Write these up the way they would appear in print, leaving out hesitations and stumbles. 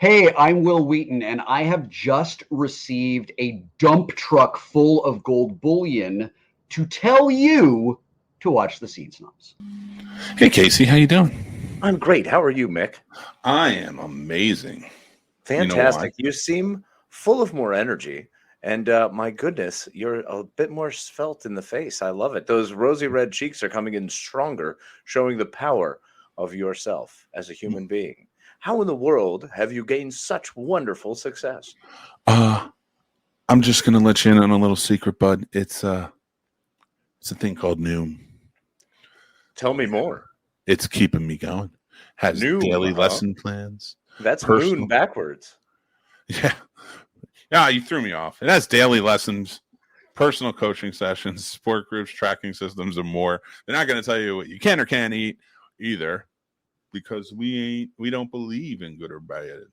Hey, I'm Will Wheaton, and I have just received a dump truck full of gold bullion to tell you to watch The Scene Snobs. Hey, Casey, how you doing? I'm great. How are you, Mick? I am amazing. Fantastic. You seem full of more energy. And my goodness, you're a bit more svelte in the face. I love it. Those rosy red cheeks are coming in stronger, showing the power of yourself as a human being. How in the world have you gained such wonderful success? I'm just going to let you in on a little secret, bud. It's a thing called Noom. Tell me more. It's keeping me going. Has Noom, daily lesson plans. That's moon backwards. Yeah, you threw me off. It has daily lessons, personal coaching sessions, support groups, tracking systems, and more. They're not going to tell you what you can or can't eat either, because we don't believe in good or bad.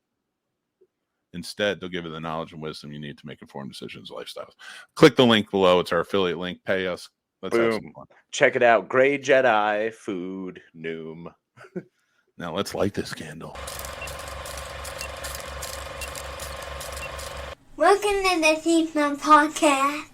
Instead, they'll give you the knowledge and wisdom you need to make informed decisions, lifestyles. Click the link below. It's our affiliate link. Pay us. Let's have some fun. Check it out. Gray Jedi food Noom. Now let's light this candle. Welcome to the Scene Snobs Podcast.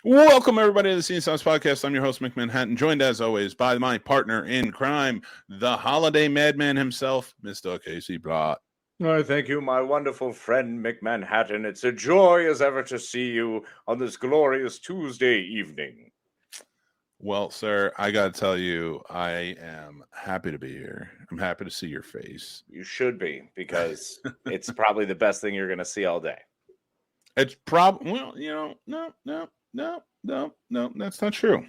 Welcome, everybody, to the Scene Snobs Podcast. I'm your host, Mick Manhattan, joined, as always, by my partner in crime, the holiday madman himself, Mr. Casey Blott. Oh, thank you, my wonderful friend, Mick Manhattan. It's a joy as ever to see you on this glorious Tuesday evening. Well, sir, I got to tell you, I am happy to be here. I'm happy to see your face. You should be, because it's probably the best thing you're going to see all day. It's probably, well, no, that's not true.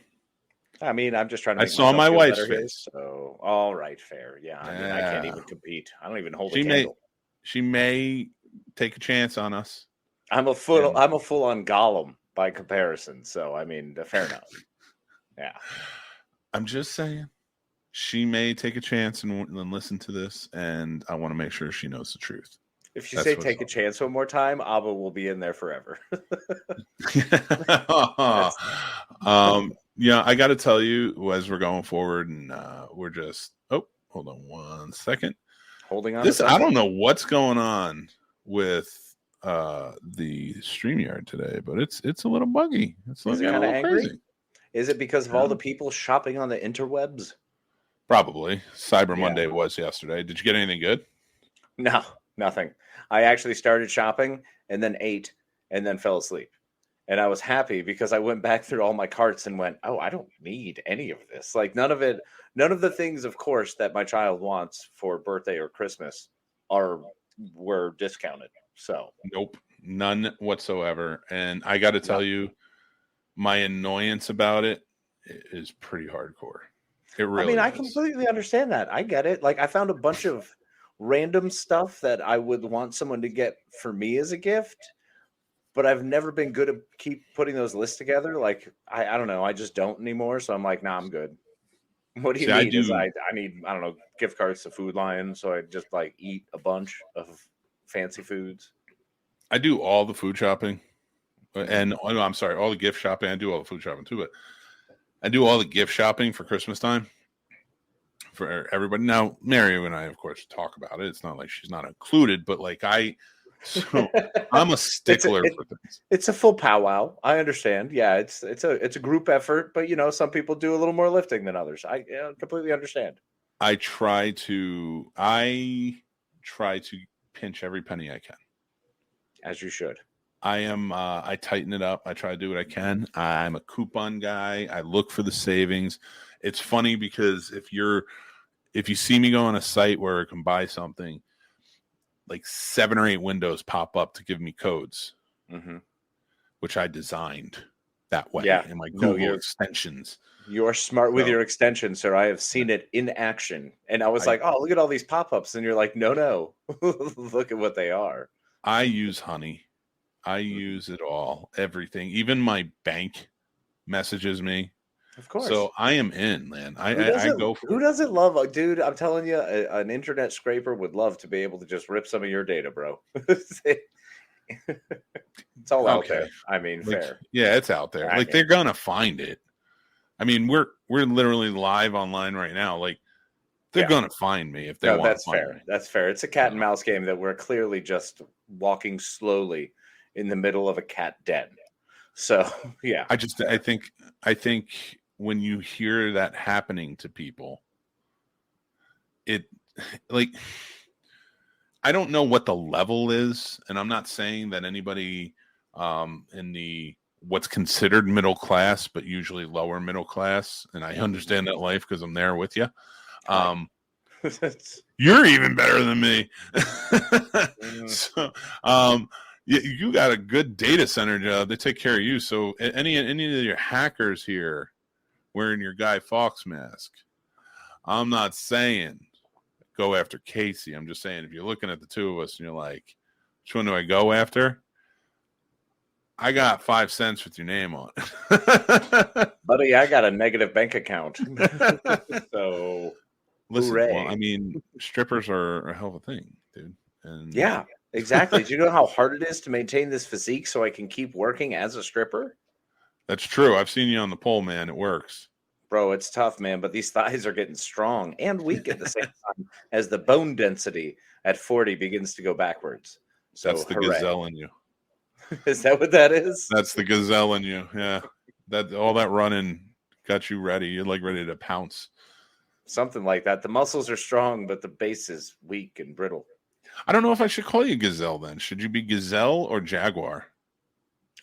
I mean, I'm just trying to I saw my wife's face. So, all right, fair. Yeah, I mean, I can't even compete. I don't even hold a candle. She may take a chance on us. I'm a full-on Gollum by comparison. So, I mean, fair enough. Yeah. I'm just saying, she may take a chance and listen to this, and I want to make sure she knows the truth. If you say take a chance one more time, Abba will be in there forever. Yeah, I got to tell you, as we're going forward, and we're just, hold on one second. Holding on. I don't know what's going on with the StreamYard today, but it's a little buggy. It's looking a little crazy. Is it because of all the people shopping on the interwebs? Probably. Cyber Monday was yesterday. Did you get anything good? No, nothing. I actually started shopping and then ate and then fell asleep. And I was happy because I went back through all my carts and went, I don't need any of this. Like none of the things, of course, that my child wants for birthday or Christmas were discounted. So nope, none whatsoever. And I got to tell you, my annoyance about it is pretty hardcore. It really is. I completely understand that. I get it. Like I found a bunch of random stuff that I would want someone to get for me as a gift, but I've never been good at keep putting those lists together. Like I don't know, I just don't anymore. So I'm like, nah, I'm good. What do you need? I need, I don't know, gift cards to Food Lion, so I just like eat a bunch of fancy foods. I do all the food shopping, and I'm sorry, all the gift shopping. I do all the food shopping too, but I do all the gift shopping for Christmas time for everybody. Now, Mary and I, of course, talk about it. It's not like she's not included, but like I'm a stickler for things. It's a full powwow. I understand. Yeah, it's a group effort, but some people do a little more lifting than others. I completely understand. I try to pinch every penny I can. As you should. I tighten it up. I try to do what I can. I'm a coupon guy. I look for the savings. It's funny because if you see me go on a site where I can buy something, like 7 or 8 windows pop up to give me codes, which I designed that way in my Google extensions. You're smart with your extensions, sir. I have seen it in action. And I was like, oh, look at all these pop-ups. And you're like, no. Look at what they are. I use Honey. I use it all, everything. Even my bank messages me. Of course. So I am in, man. I go for it. Who doesn't love, dude? I'm telling you, an internet scraper would love to be able to just rip some of your data, bro. It's all out there. I mean, fair. Yeah, it's out there. They're gonna find it. I mean, we're literally live online right now. Like They're gonna find me if they want. That's to find fair. me. That's fair. It's a cat and mouse game that we're clearly just walking slowly in the middle of a cat den. So yeah, I think when you hear that happening to people, it like I don't know what the level is, and I'm not saying that anybody in the what's considered middle class, but usually lower middle class, and I understand that life because I'm there with you. You're even better than me. So, you got a good data center job. They take care of you. So, any of your hackers here wearing your Guy Fawkes mask, I'm not saying go after Casey. I'm just saying if you're looking at the two of us and you're like, which one do I go after? I got 5 cents with your name on it. Buddy, I got a negative bank account. So, listen, hooray. well, I mean, strippers are a hell of a thing, dude. And yeah, exactly. Do you know how hard it is to maintain this physique so I can keep working as a stripper? That's true. I've seen you on the pole, man. It works. Bro, it's tough, man, but these thighs are getting strong and weak at the same time as the bone density at 40 begins to go backwards. So that's the gazelle in you. Is that what that is? That's the gazelle in you. Yeah. That all that running got you ready. You're like ready to pounce. Something like that. The muscles are strong, but the base is weak and brittle. I don't know if I should call you gazelle then. Should you be gazelle or jaguar?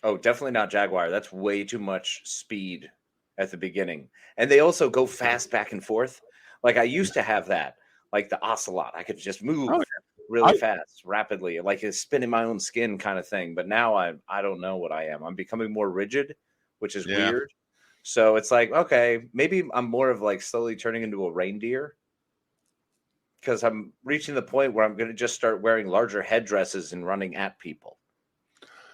Oh, definitely not jaguar. That's way too much speed at the beginning. And they also go fast back and forth. Like I used to have that, like the ocelot. I could just move really fast, rapidly, like it's spinning my own skin kind of thing. But now I don't know what I am. I'm becoming more rigid, which is weird. So it's like, okay, maybe I'm more of like slowly turning into a reindeer because I'm reaching the point where I'm going to just start wearing larger headdresses and running at people.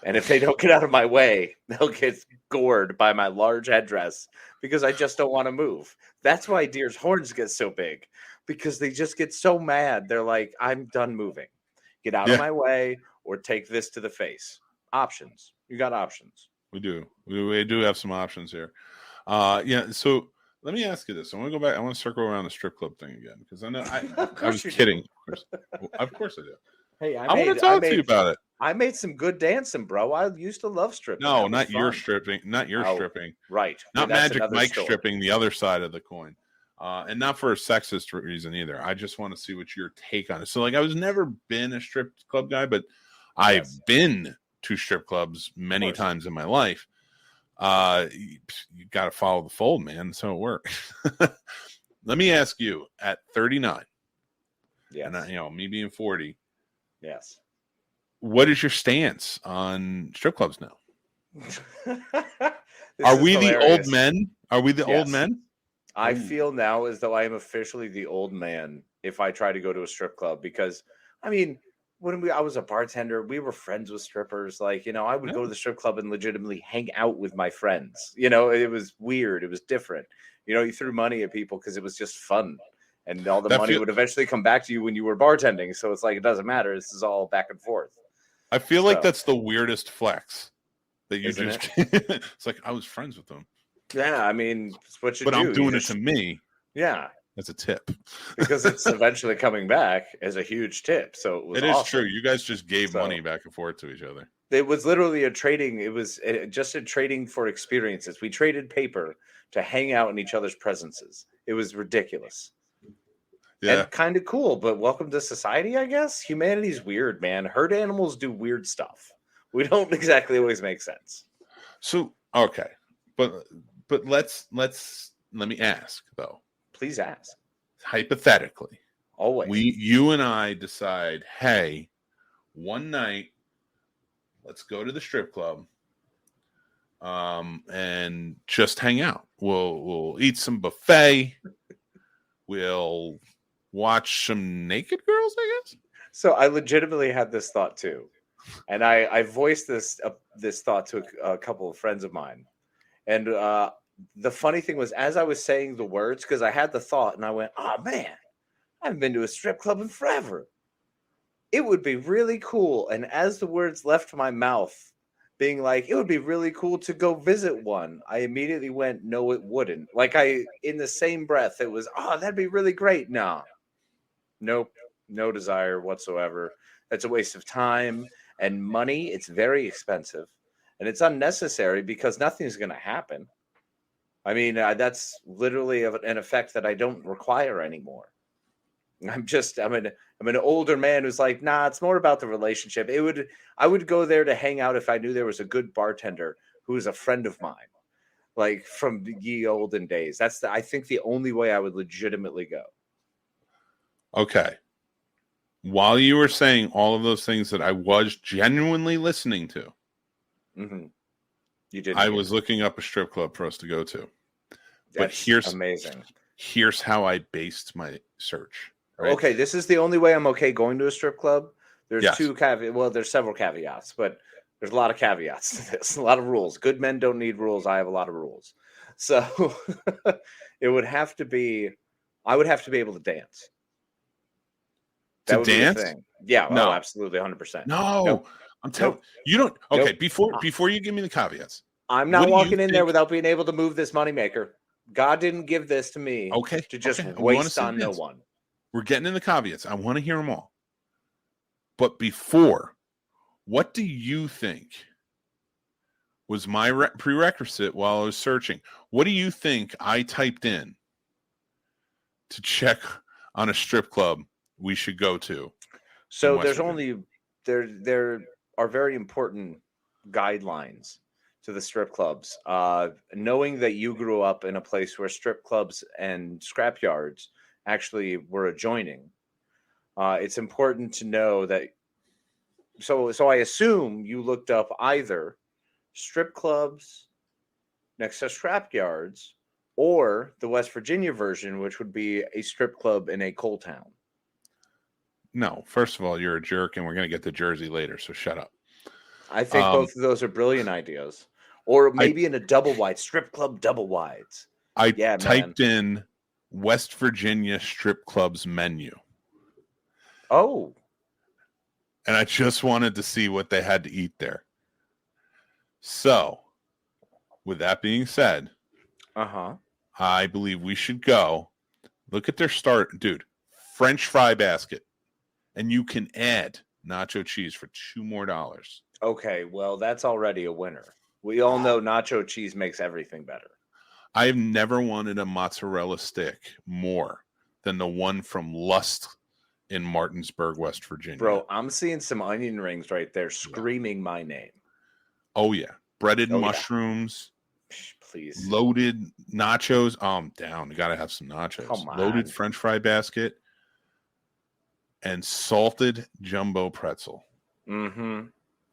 And if they don't get out of my way, they'll get gored by my large headdress because I just don't want to move. That's why deer's horns get so big, because they just get so mad. They're like, I'm done moving. Get out of my way or take this to the face. Options. You got options. We do. We do have some options here. So let me ask you this. I want to go back. I want to circle around the strip club thing again because I know I was kidding. Of course I do. Hey, I want to talk to you about it. I made some good dancing, bro. I used to love stripping. No, not your stripping. Not your stripping. Right. Not Magic Mike stripping, the other side of the coin. And not for a sexist reason either. I just want to see what your take on it. So, like, I was never been a strip club guy, but I've been to strip clubs many times in my life. You got to follow the fold, man. So it works. Let me ask you, at 39, and me being 40, yes, what is your stance on strip clubs now? Are we the old men? Are we the old men? I feel now as though I am officially the old man if I try to go to a strip club because, I mean, when I was a bartender, we were friends with strippers. Like, I would go to the strip club and legitimately hang out with my friends. It was weird. It was different. You threw money at people because it was just fun. And all the money would eventually come back to you when you were bartending. So it's like, it doesn't matter. This is all back and forth. I feel like that's the weirdest flex that you just. It's like I was friends with them. Yeah, I mean, it's what you do. But I'm doing it to me. Yeah. As a tip. Because it's eventually coming back as a huge tip. So it is true. You guys just gave money back and forth to each other. It was literally a trading. It was just a trading for experiences. We traded paper to hang out in each other's presences. It was ridiculous. Yeah. And kind of cool, but welcome to society, I guess. Humanity's weird, man. Herd animals do weird stuff. We don't exactly always make sense. So, okay. But let me ask though. Please ask. Hypothetically. Always. You and I decide, hey, one night, let's go to the strip club and just hang out. We'll eat some buffet. We'll watch some naked girls, I guess. So I legitimately had this thought too. And I voiced this thought to a couple of friends of mine. And the funny thing was, as I was saying the words, because I had the thought and I went, oh man, I haven't been to a strip club in forever. It would be really cool. And as the words left my mouth, being like, it would be really cool to go visit one, I immediately went, no, it wouldn't. Like in the same breath, it was, oh, that'd be really great. No, nope, no desire whatsoever. That's a waste of time and money. It's very expensive and it's unnecessary because nothing's going to happen. I mean, that's literally an effect that I don't require anymore. I'm an older man who's like, nah, it's more about the relationship. I would go there to hang out if I knew there was a good bartender who is a friend of mine, like from the ye olden days. That's I think the only way I would legitimately go. Okay. While you were saying all of those things that I was genuinely listening to, you did. I was looking up a strip club for us to go to. But That's here's amazing. Here's how I based my search. Right? Okay, this is the only way I'm okay going to a strip club. There's Yes. there's several caveats, but there's a lot of caveats to this. A lot of rules. Good men don't need rules. I have a lot of rules. So I would have to be able to dance. To dance? Yeah, No. Absolutely, 100%. No, Nope. I'm telling Nope. you don't. Okay, Nope. before you give me the caveats, I'm what not do walking you in there think- without being able to move this moneymaker. God didn't give this to me Okay, to just okay. We wanna waste see on no this. one. We're getting in the caveats. I want to hear them all. But before, what do you think was my prerequisite while I was searching? What do you think I typed in to check on a strip club we should go to? So West there's Virginia. only there are very important guidelines to the strip clubs. Knowing that you grew up in a place where strip clubs and scrapyards actually were adjoining, it's important to know that. So I assume you looked up either strip clubs next to scrapyards or the West Virginia version, which would be a strip club in a coal town. No, first of all, you're a jerk, and we're going to get to Jersey later, so shut up. I think both of those are brilliant ideas. Or maybe in a double wide, strip club double wides. I typed in West Virginia strip clubs menu. Oh. And I just wanted to see what they had to eat there. So, with that being said, I believe we should go. Look at their start, dude. French fry basket. And you can add nacho cheese for $2 more. Okay, well, that's already a winner. We all know nacho cheese makes everything better. I've never wanted a mozzarella stick more than the one from Lust in Martinsburg, West Virginia. Bro, I'm seeing some onion rings right there screaming my name. Oh, yeah. Breaded mushrooms. Yeah. Please. Loaded nachos. Oh, I'm down. You got to have some nachos. Come on. Loaded French fry basket. And salted jumbo pretzel.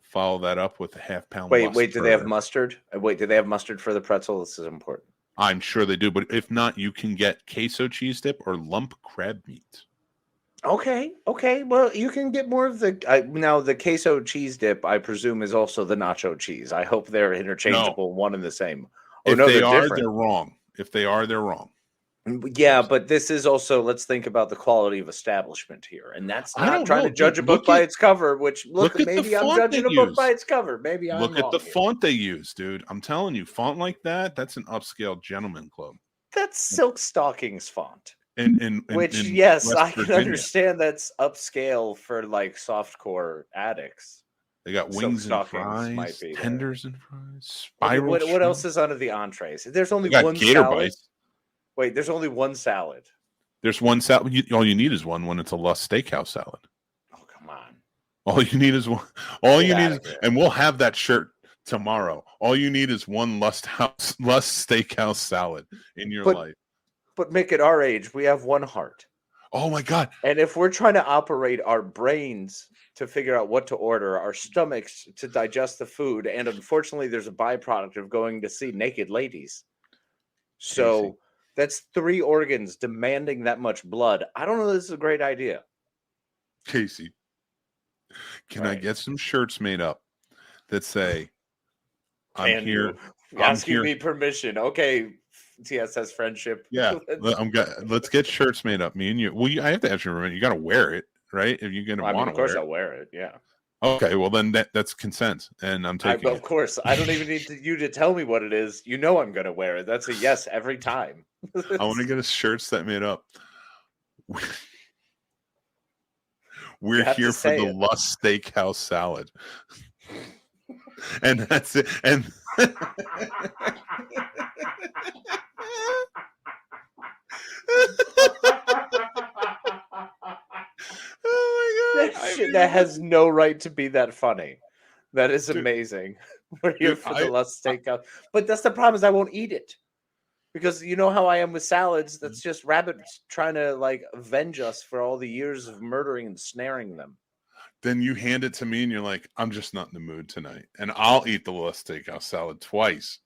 Follow that up with a half-pound. Wait, do they have mustard? Do they have mustard for the pretzel? This is important. I'm sure they do, but if not, you can get queso cheese dip or lump crab meat. Okay. Well, you can get more of the now the queso cheese dip. I presume is also the nacho cheese. I hope they're interchangeable, one and the same. If they are, they're wrong. If they are, they're wrong. Yeah, but this is also, let's think about the quality of establishment here. And that's not trying to judge a book by its cover, which maybe I'm judging a book by its cover. Maybe I'm Look at the font they use, dude. I'm telling you, font like that's an upscale gentleman club. That's Silk Stockings font. Which, yes, I can understand that's upscale for like softcore addicts. They got wings and fries, tenders and fries, spiral. What else is under the entrees? There's only one gator salad. Bites. Wait, there's only one salad. There's one salad. All you need is one when it's a Lust Steakhouse salad. Oh, come on. All you need is one. And we'll have that shirt tomorrow. All you need is one Lust Steakhouse salad in your life. But Mick, at our age, we have one heart. Oh my God. And if we're trying to operate our brains to figure out what to order, our stomachs to digest the food, and unfortunately there's a byproduct of going to see naked ladies. So Casey. That's 3 organs demanding that much blood. I don't know if this is a great idea. Casey, can I get some shirts made up that say, I'm here. Asking me permission. Okay. TSS friendship. Yeah. Let's get shirts made up. Me and you. Well, I have to ask you, you got to wear it, right? If you're going to want to wear it. Of course I'll wear it. Yeah. Okay, well then that's consent, and I'm taking Of course, I don't even need you to tell me what it is. You know I'm going to wear it. That's a yes every time. I want to get a shirt that made up. We're here for the Lust Steakhouse salad. And that's it. And oh my God. That has no right to be that funny. That is amazing. We're here for the Lust Steakhouse. But that's the problem, is I won't eat it. Because you know how I am with salads. That's just rabbits trying to like avenge us for all the years of murdering and snaring them. Then you hand it to me and you're like, I'm just not in the mood tonight. And I'll eat the Lust Steakhouse salad twice.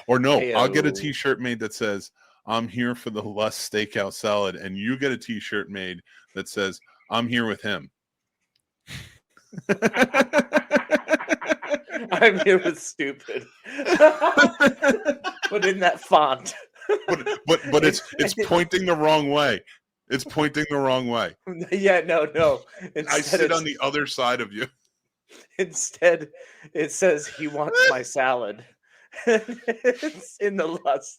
Or no, I'll get a t-shirt made that says, I'm here for the Lust Steakhouse salad. And you get a t-shirt made that says, I'm here with him. I'm here with stupid. But in that font. but it's pointing the wrong way. It's pointing the wrong way. Yeah, no. I sit on the other side of you. Instead, it says he wants my salad. It's in the lust.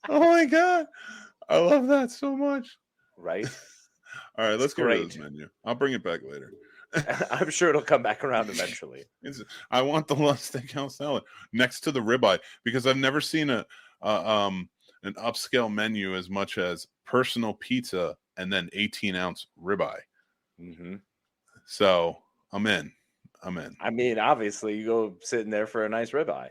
Oh my God. I love that so much. Right? All right, let's get rid of this menu. I'll bring it back later. I'm sure it'll come back around eventually. I want the Lust Steakhouse salad next to the ribeye, because I've never seen an upscale menu as much as personal pizza and then 18-ounce ribeye. Mm-hmm. So I'm in. I mean, obviously, you go sitting there for a nice ribeye.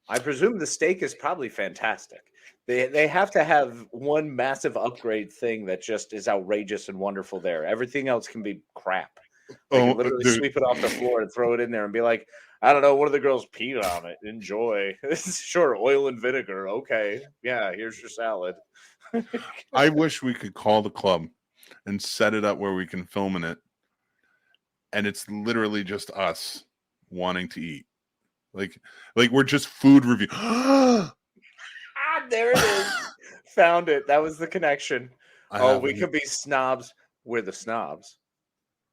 I presume the steak is probably fantastic. They have to have one massive upgrade thing that just is outrageous and wonderful there. Everything else can be crap. They can literally sweep it off the floor and throw it in there and be like, I don't know, one of the girls peed on it. Enjoy. Sure, oil and vinegar. Okay. Yeah, here's your salad. I wish we could call the club and set it up where we can film in it. And it's literally just us wanting to eat. Like we're just food review. There it is. Found it. That was the connection. We could be snobs. We're the snobs.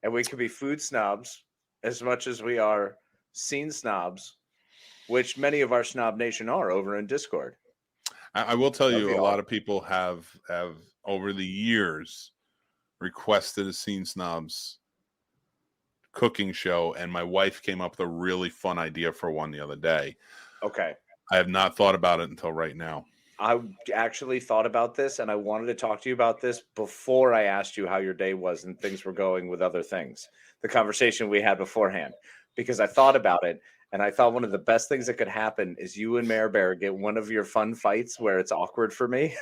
And we could be food snobs as much as we are scene snobs, which many of our Snob Nation are over in Discord. I will tell you, a lot of people have over the years requested a Scene Snobs cooking show, and my wife came up with a really fun idea for one the other day. Okay. I have not thought about it until right now. I actually thought about this, and I wanted to talk to you about this before I asked you how your day was and things were going with other things. The conversation we had beforehand, because I thought about it, and I thought one of the best things that could happen is you and Mare Bear get one of your fun fights where it's awkward for me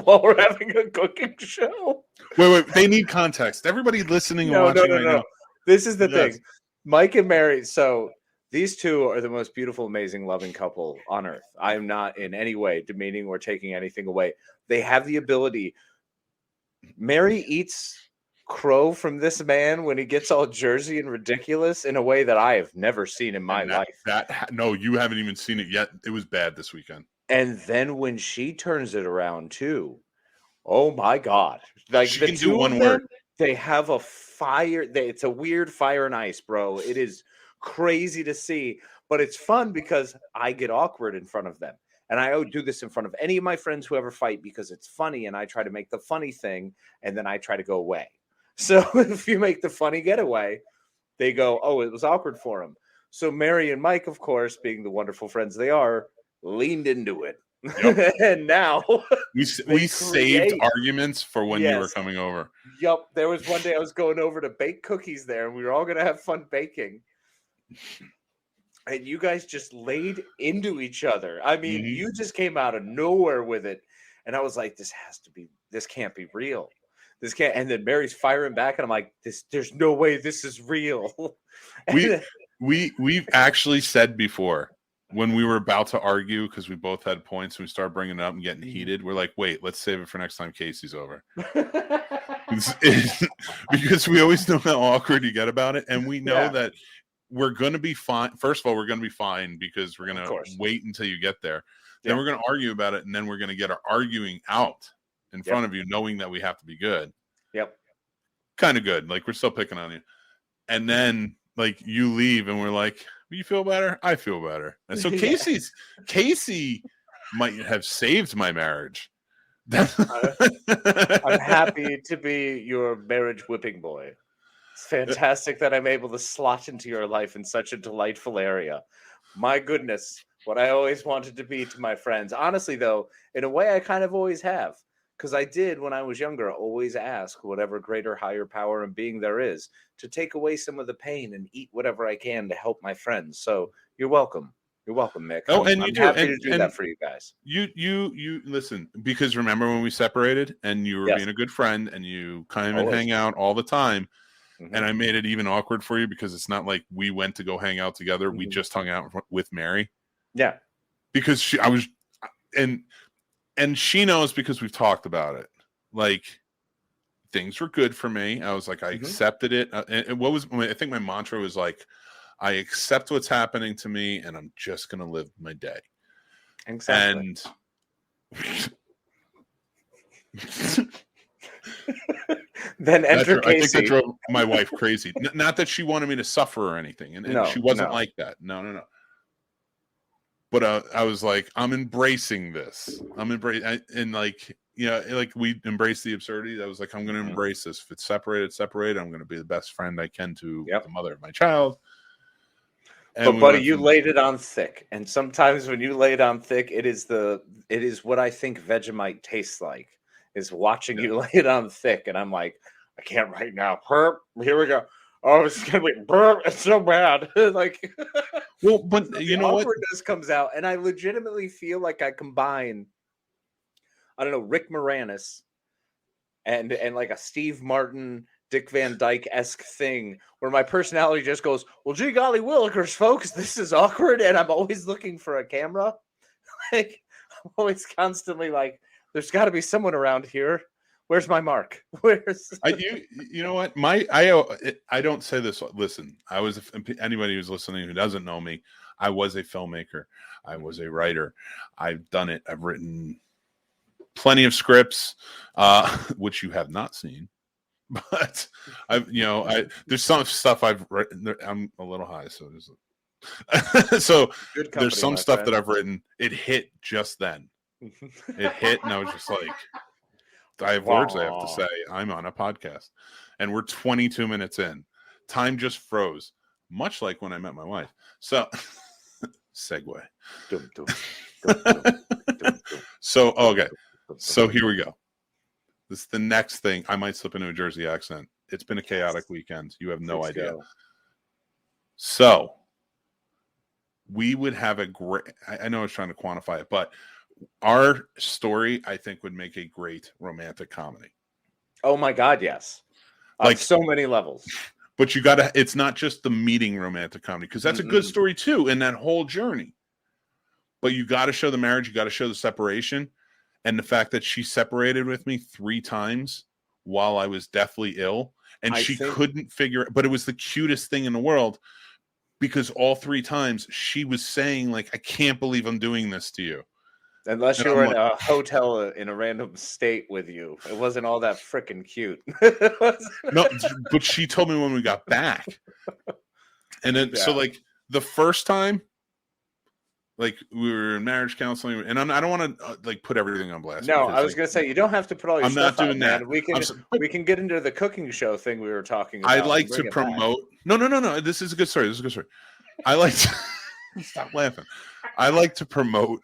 while we're having a cooking show. Wait. They need context. Everybody listening and watching right now. This is the thing. Mike and Mary. So these two are the most beautiful, amazing, loving couple on earth. I am not in any way demeaning or taking anything away. They have the ability. Mary eats crow from this man when he gets all Jersey and ridiculous in a way that I have never seen in my life. No, you haven't even seen it yet. It was bad this weekend. And then when she turns it around too, oh my God! Like she the can two do one of them, word. They have a fire. It's a weird fire and ice, bro. It is crazy to see, but it's fun because I get awkward in front of them. And I do this in front of any of my friends who ever fight because it's funny, and I try to make the funny thing, and then I try to go away. So if you make the funny getaway, they go, oh, it was awkward for him. So Mary and Mike, of course, being the wonderful friends they are, leaned into it. Yep. And now we saved arguments for when you were coming over. Yep. There was one day I was going over to bake cookies there, and we were all going to have fun baking. And you guys just laid into each other. I mean, you just came out of nowhere with it. And I was like, this can't be real. This can't. And then Mary's firing back, and I'm like, there's no way this is real. We've actually said before, when we were about to argue because we both had points and we started bringing it up and getting heated, we're like, wait, let's save it for next time Casey's over. Because we always know how awkward you get about it. And we know that we're going to be fine. First of all, we're going to be fine because we're going to wait until you get there. Then we're going to argue about it. And then we're going to get our arguing out in front of you, knowing that we have to be good. Yep. kind of good. Like, we're still picking on you. And then, like, you leave and we're like, you feel better? I feel better. And so Casey might have saved my marriage. I'm happy to be your marriage whipping boy. It's fantastic that I'm able to slot into your life in such a delightful area. My goodness, what I always wanted to be to my friends. Honestly, though, in a way, I kind of always have. Because I did, when I was younger, always ask whatever greater, higher power and being there is to take away some of the pain and eat whatever I can to help my friends. So you're welcome. You're welcome, Mick. Oh, I'm happy to do that for you guys. You listen, because remember when we separated and you were being a good friend and you kind of hang out all the time, and I made it even awkward for you because it's not like we went to go hang out together. We just hung out with Mary. Yeah. Because and she knows because we've talked about it. Like, things were good for me. I was like, I accepted it. And I think my mantra was like, I accept what's happening to me, and I'm just going to live my day. Exactly. And then enter Casey. I think that drove my wife crazy. Not that she wanted me to suffer or anything, and she wasn't like that. No. But I was like, I'm embracing this. And like, like we embrace the absurdity. I was like, I'm going to embrace this. If it's separated. I'm going to be the best friend I can to the mother of my child. And but buddy, you laid it on thick. And sometimes when you lay it on thick, it is what I think Vegemite tastes like, is watching you lay it on thick. And I'm like, I can't right now. Herp, here we go. Oh, it's gonna be burp. It's so bad. Like, well, but you know what? Awkwardness comes out, and I legitimately feel like I combine, I don't know, Rick Moranis and like a Steve Martin, Dick Van Dyke-esque thing, where my personality just goes, well, gee golly willikers, folks, this is awkward, and I'm always looking for a camera. Like, I'm always constantly like, there's got to be someone around here. Where's my mark? You know what? I don't say this. Listen, anybody who's listening who doesn't know me, I was a filmmaker. I was a writer. I've done it. I've written plenty of scripts, which you have not seen, but there's some stuff I've written. I'm a little high, so there's some stuff that I've written. It hit just then. It hit, and I was just like, I have words I have to say. I'm on a podcast, and we're 22 minutes in. Time just froze, much like when I met my wife. So, segue. So, okay. So here we go. This is the next thing. I might slip into a Jersey accent. It's been a chaotic weekend. You have no idea. So, we would have a great, I know I was trying to quantify it, but our story, I think, would make a great romantic comedy. Oh my God, yes. Like, so many levels. But it's not just the meeting romantic comedy, because that's a good story too, in that whole journey. But you got to show the marriage, you got to show the separation, and the fact that she separated with me 3 times while I was deathly ill, and couldn't figure it. But it was the cutest thing in the world, because all 3 times she was saying, like, I can't believe I'm doing this to you. Unless you were in a hotel in a random state with you. It wasn't all that freaking cute. No, but she told me when we got back. And then, so like the first time, like we were in marriage counseling, and I don't want to like put everything on blast. No, I was going to say, you don't have to put all your stuff I'm not doing that. Man. We can get into the cooking show thing we were talking about. I like to promote. No. This is a good story. I like to stop laughing. I like to promote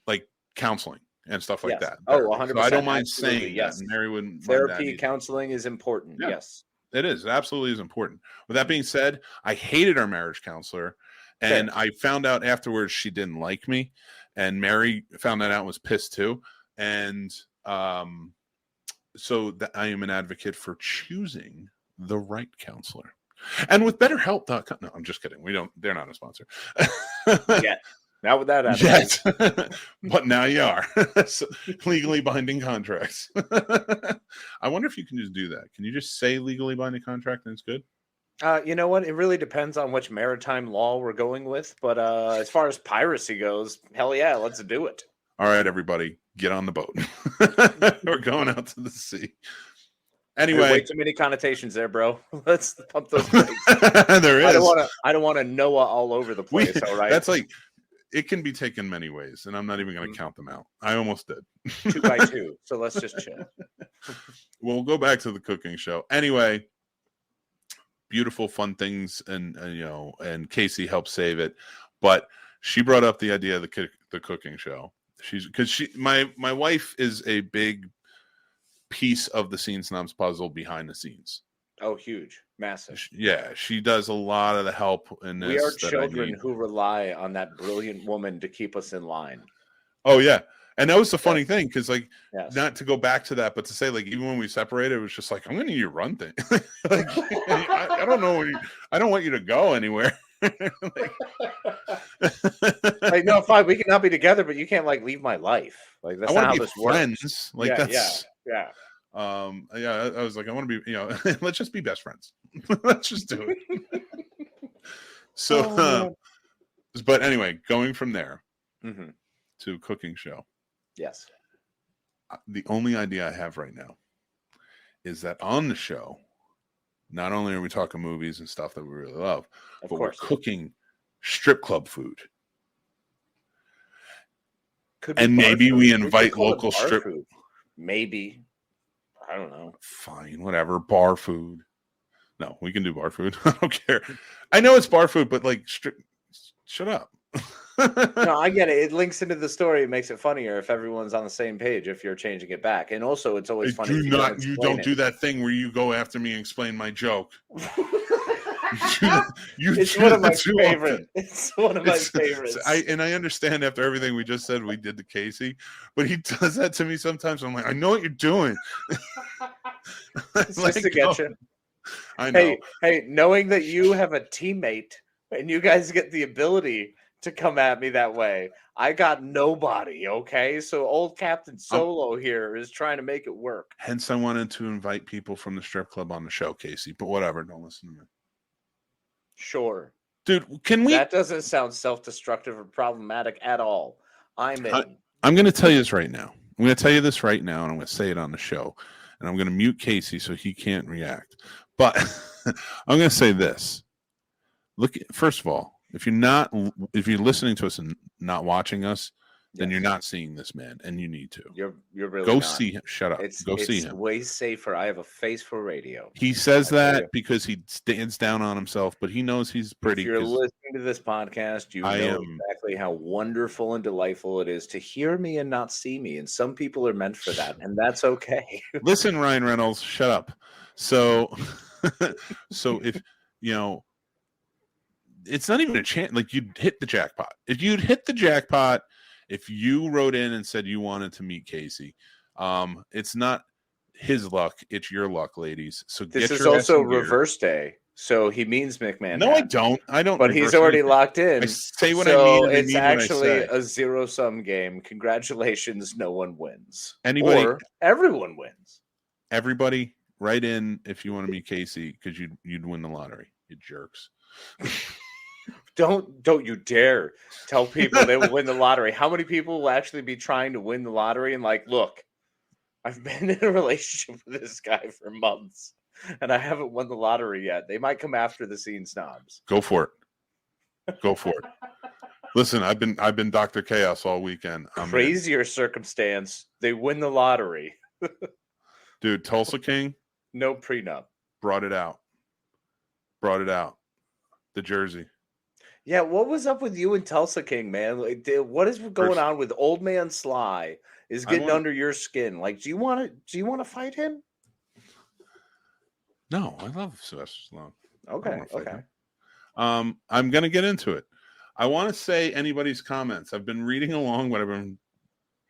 like counseling and stuff like that. Oh, 100%. So I don't mind saying that. Mary wouldn't. Therapy, counseling is important. Yeah, yes, it is. It absolutely is important. With that being said, I hated our marriage counselor, and I found out afterwards she didn't like me, and Mary found that out and was pissed too. And so that I am an advocate for choosing the right counselor. And with BetterHelp.com. No, I'm just kidding. They're not a sponsor. Yeah. Not with that attitude. Yes. But now you are. So, legally binding contracts. I wonder if you can just do that. Can you just say legally binding contract and it's good? You know what? It really depends on which maritime law we're going with. But as far as piracy goes, hell yeah, let's do it. All right, everybody, get on the boat. We're going out to the sea. Anyway, way too many connotations there, bro. Let's pump those brakes. there is. I don't want to Noah all over the place. All right. That's like, it can be taken many ways, and I'm not even going to count them out. I almost did. 2 by 2. So let's just chill. We'll go back to the cooking show. Anyway, beautiful, fun things, and Casey helped save it. But she brought up the idea of the cooking show. My wife is a big piece of the Scene Snobs puzzle behind the scenes. Oh, huge, massive. Yeah, she does a lot of the help in this. We are children who rely on that brilliant woman to keep us in line. Oh yeah, and that was the funny thing, because like, Yes. not to go back to that, but to say, like, even when we separated, it was just like, I'm going to need you to run things. Like, I don't know. I don't want you to go anywhere. Like, no, fine, we can not be together, but you can't like leave my life. Like, that's I not want how to be this works. friends. Like, that's Yeah. I was like, I want to be, let's just be best friends. Let's just do it. So, but anyway, going from there to cooking show. Yes. The only idea I have right now is that on the show, not only are we talking movies and stuff that we really love, but we're cooking strip club food. And maybe we invite local strip food. Maybe. I don't know. Fine, whatever. Bar food. No, we can do bar food. I don't care. I know it's bar food, but like, shut up. No, I get it. It links into the story. It makes it funnier if everyone's on the same page, if you're changing it back. And also, it's always funny. You don't do that thing where you go after me and explain my joke. It's one of my favorites. It's one of my favorites. I understand after everything we just said we did to Casey, but he does that to me sometimes. I'm like, I know what you're doing. It's like, just to get you. I know. Hey, knowing that you have a teammate and you guys get the ability to come at me that way, I got nobody. Okay, so old Captain Solo here is trying to make it work. Hence, I wanted to invite people from the strip club on the show, Casey. But whatever, don't listen to me. Sure. Dude, can we... That doesn't sound self-destructive or problematic at all. I'm going to tell you this right now. I'm going to tell you this right now, and I'm going to say it on the show. And I'm going to mute Casey so he can't react. But I'm going to say this. Look, first of all, if you're listening to us and not watching us, then you're not seeing this man, and you need to. You're really go not. See him. Shut up. Go see him. It's way safer. I have a face for radio. He says that because he stands down on himself, but he knows he's pretty. If you're listening to this podcast, you know exactly how wonderful and delightful it is to hear me and not see me. And some people are meant for that, and that's okay. Listen, Ryan Reynolds, shut up. So if it's not even a chance. Like, you'd hit the jackpot. If you'd hit the jackpot. If you wrote in and said you wanted to meet Casey, it's not his luck, it's your luck, ladies. So this is also reverse day, so he means McMahon. No, I don't. But he's already locked in. I say what I mean. And it's mean actually what I say. A zero-sum game. Congratulations, no one wins. Or everyone wins. Everybody, write in if you want to meet Casey because you'd win the lottery. You jerks. Don't you dare tell people they will win the lottery. How many people will actually be trying to win the lottery and like, look, I've been in a relationship with this guy for months and I haven't won the lottery yet. They might come after the Scene Snobs. Go for it. Listen, I've been Dr. Chaos all weekend. Crazier circumstance. They win the lottery. Dude, Tulsa King. No prenup. Brought it out. The jersey. Yeah, what was up with you and Tulsa King, man? Like, what is going on with Old Man Sly? Is getting under your skin? Like, do you want to fight him? No, I love Sylvester Stallone. Okay. I'm gonna get into it. I want to say anybody's comments. I've been reading along, but I've been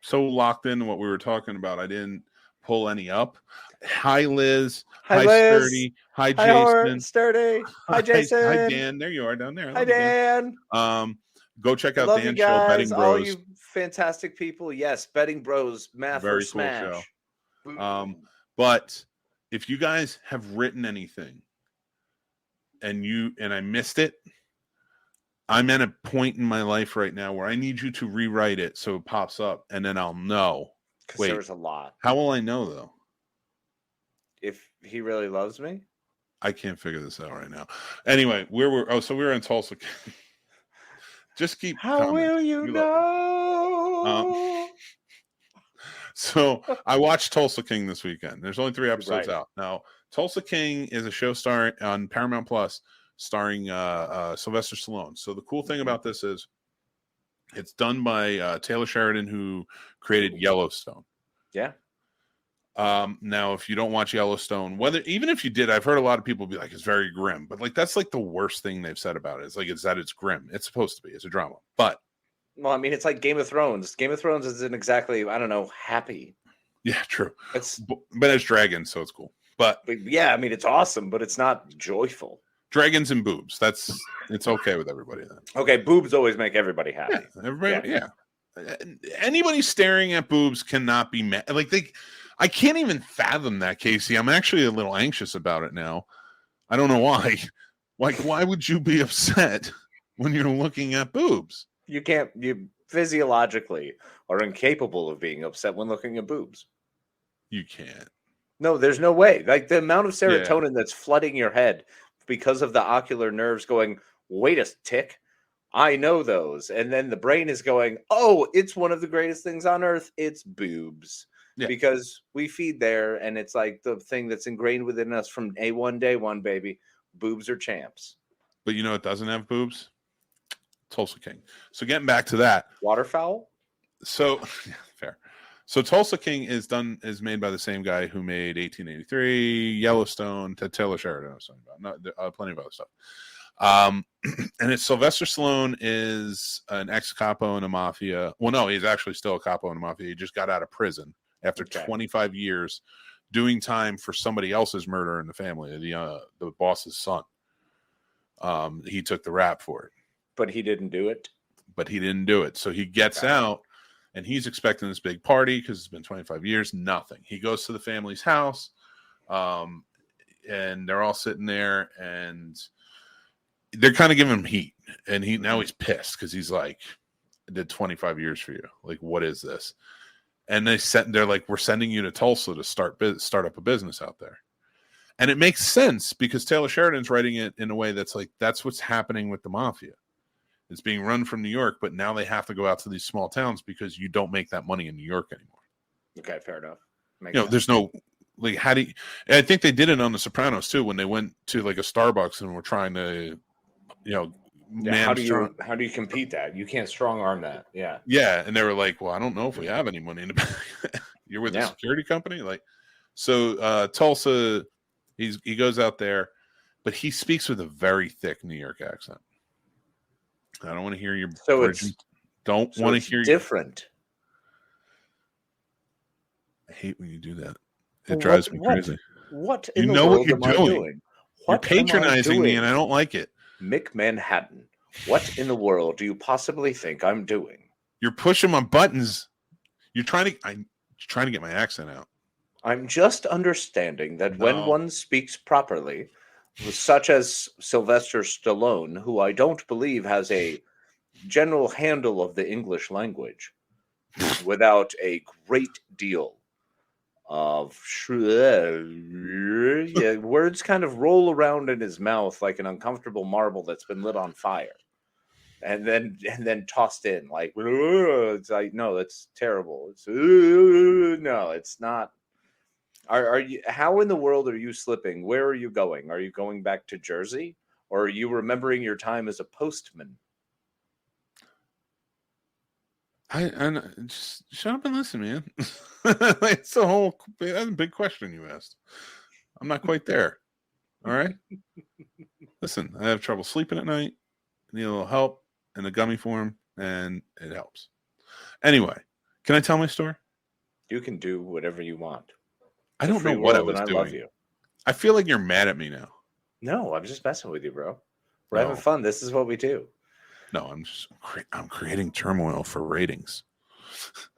so locked into what we were talking about, I didn't pull any up. Hi, Liz. Hi, Liz. Sturdy. Hi, Jason. Sturdy. Hi, Jason. Hi, Dan. There you are down there. Hi, Dan. Go check out Love Dan's you guys, show, Betting Bros. All you fantastic people. Yes, Betting Bros. Math Very or Smash. Cool show. But if you guys have written anything and I missed it, I'm at a point in my life right now where I need you to rewrite it so it pops up, and then I'll know. Because there's a lot. How will I know, though? If he really loves me. I can't figure this out right now. Anyway, we were in Tulsa. Just keep. How commenting. will you know? So I watched Tulsa King this weekend. There's only 3 episodes Right. out now. Tulsa King is a show starring on Paramount Plus, starring Sylvester Stallone. So the cool thing about this is, it's done by Taylor Sheridan, who created Yellowstone. Yeah. Now, if you don't watch Yellowstone, even if you did, I've heard a lot of people be like, it's very grim, but like that's like the worst thing they've said about it. It's like it's grim. It's supposed to be. It's a drama, but Well, I mean, it's like Game of Thrones. Game of Thrones isn't exactly, I don't know, happy. yeah, true. It's But it's dragons, so it's cool. But yeah, I mean, it's awesome, but it's not joyful. dragons and boobs. It's okay with everybody then. Okay, boobs always make everybody happy. Yeah, everybody. Yeah. Anybody staring at boobs cannot be mad. Like I can't even fathom that, Casey. I'm actually a little anxious about it now. I don't know why. Like, why would you be upset when you're looking at boobs? You physiologically are incapable of being upset when looking at boobs. You can't. No, there's no way. Like the amount of serotonin that's flooding your head because of the ocular nerves going, wait a tick, I know those. And then the brain is going, oh, it's one of the greatest things on earth. It's boobs. Yeah. Because we feed there, and it's like the thing that's ingrained within us from day one, baby. Boobs are champs. But you know it doesn't have boobs? Tulsa King. So getting back to that. Waterfowl? So, yeah, fair. So Tulsa King is made by the same guy who made 1883, Yellowstone, Taylor Sheridan I was talking about. Plenty of other stuff. And it's Sylvester Stallone is an ex-capo in the mafia. Well, no, he's actually still a capo in the mafia. He just got out of prison after 25 years doing time for somebody else's murder in the family, the boss's son. He took the rap for it. But he didn't do it. So he gets out, and he's expecting this big party because it's been 25 years. Nothing. He goes to the family's house, and they're all sitting there, and they're kind of giving him heat. And now he's pissed because he's like, I did 25 years for you. Like, what is this? And they're like, we're sending you to Tulsa to start up a business out there. And it makes sense because Taylor Sheridan's writing it in a way that's like, that's what's happening with the mafia. It's being run from New York, but now they have to go out to these small towns because you don't make that money in New York anymore. Okay, fair enough. There's no, like, how do you, I think they did it on The Sopranos too, when they went to like a Starbucks and were trying to, how do you compete that? You can't strong arm that. Yeah. Yeah. And they were like, well, I don't know if we have any money in the bank. You're with a security company? Like, so Tulsa, he goes out there, but he speaks with a very thick New York accent. I don't want to hear your. So it's don't want to hear different. I hate when you do that. It drives me crazy. What in the world am I doing? You're patronizing me, and I don't like it. Mick Manhattan. What in the world do you possibly think I'm doing? You're pushing my buttons. I'm trying to get my accent out. I'm just understanding that when one speaks properly, such as Sylvester Stallone, who I don't believe has a general handle of the English language, without a great deal of words kind of roll around in his mouth like an uncomfortable marble that's been lit on fire, and then tossed in like, it's like, no, that's terrible. It's no, it's not. Are you? How in the world are you slipping? Where are you going? Are you going back to Jersey, or are you remembering your time as a postman? I just shut up and listen, man. That's a big question you asked. I'm not quite there. All right. Listen, I have trouble sleeping at night. I need a little help in the gummy form, and it helps. Anyway, can I tell my story? You can do whatever you want. I don't know what I was doing. I love you. I feel like you're mad at me now. No, I'm just messing with you, bro. We're having fun. This is what we do. No, I'm creating turmoil for ratings.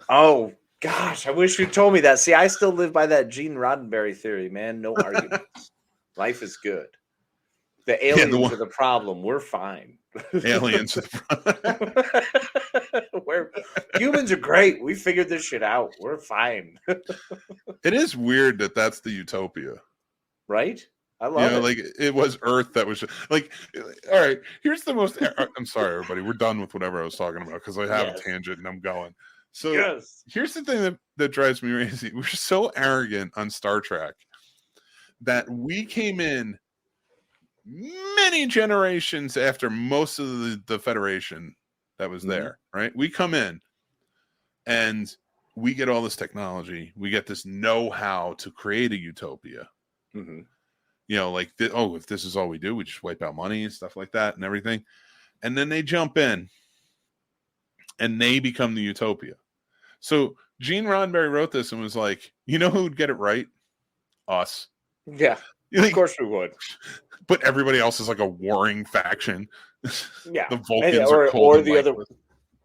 Oh gosh, I wish you told me that. See, I still live by that Gene Roddenberry theory, man. No arguments. Life is good. The aliens are the problem. We're fine. Aliens are the problem. Humans are great. We figured this shit out. We're fine. It is weird that that's the utopia. right? I love it. Like it was Earth that was just, like, all right, here's the most, I'm sorry, everybody. We're done with whatever I was talking about because I have a tangent and I'm going. So here's the thing that drives me crazy. We're so arrogant on Star Trek that we came in many generations after most of the Federation that was there, right? We come in and we get all this technology. We get this know-how to create a utopia. Like, if this is all we do, we just wipe out money and stuff like that and everything. And then they jump in and they become the utopia. So Gene Roddenberry wrote this and was like, you know who would get it right? Us. Yeah, of course we would. But everybody else is like a warring faction. Yeah. The Vulcans are cold or the other.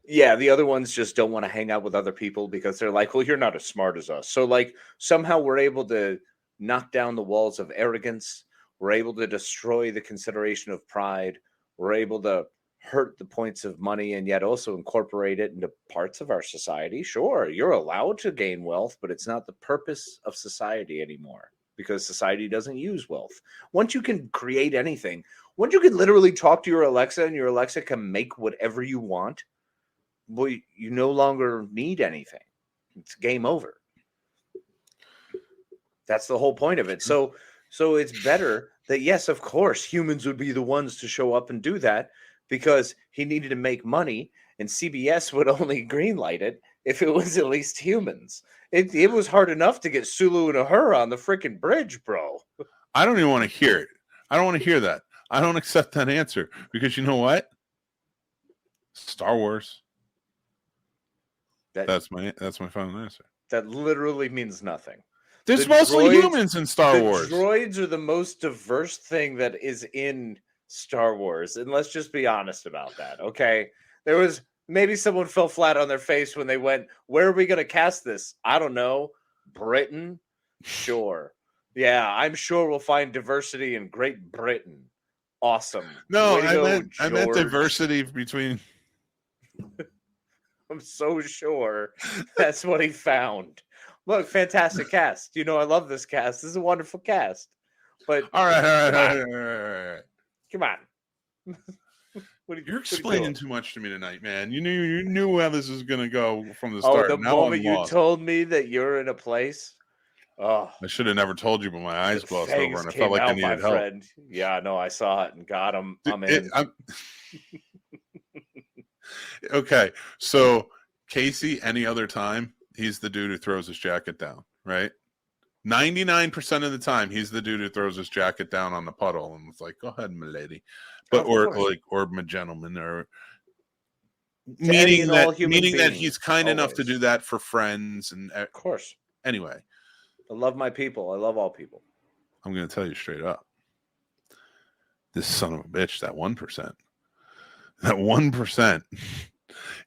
Yeah, the other ones just don't want to hang out with other people because they're like, well, you're not as smart as us. So like somehow we're able to knock down the walls of arrogance. We're able to destroy the consideration of pride. We're able to hurt the points of money and yet also incorporate it into parts of our society. Sure, you're allowed to gain wealth, but it's not the purpose of society anymore because society doesn't use wealth. Once you can create anything, once you can literally talk to your Alexa and your Alexa can make whatever you want, well, you no longer need anything. It's game over. That's the whole point of it. So it's better that, yes, of course, humans would be the ones to show up and do that because he needed to make money and CBS would only greenlight it if it was at least humans. It was hard enough to get Sulu and Uhura on the freaking bridge, bro. I don't even want to hear it. I don't want to hear that. I don't accept that answer because you know what? Star Wars. That's my final answer. That literally means nothing. There's mostly humans in Star Wars. Droids are the most diverse thing that is in Star Wars. And let's just be honest about that, okay? There was maybe someone fell flat on their face when they went, where are we going to cast this? I don't know. Britain? Sure. Yeah, I'm sure we'll find diversity in Great Britain. Awesome. No, I meant diversity between... I'm so sure that's what he found. Look, fantastic cast. I love this cast. This is a wonderful cast. But all right. Come on. You're explaining too much to me tonight, man. You knew how this is going to go from the start. The moment you told me that you're in a place. Oh, I should have never told you, but my eyes glossed over and I felt like I needed help. Friend. Yeah, no, I saw it and got him. I'm in. Okay, so Casey, any other time, he's the dude who throws his jacket down, right? 99% of the time, he's the dude who throws his jacket down on the puddle and it's like, "Go ahead, my lady," or my gentleman, or meaning that he's kind enough to do that for friends, and of course. Anyway, I love my people. I love all people. I'm going to tell you straight up, this son of a bitch, that 1%. That 1%,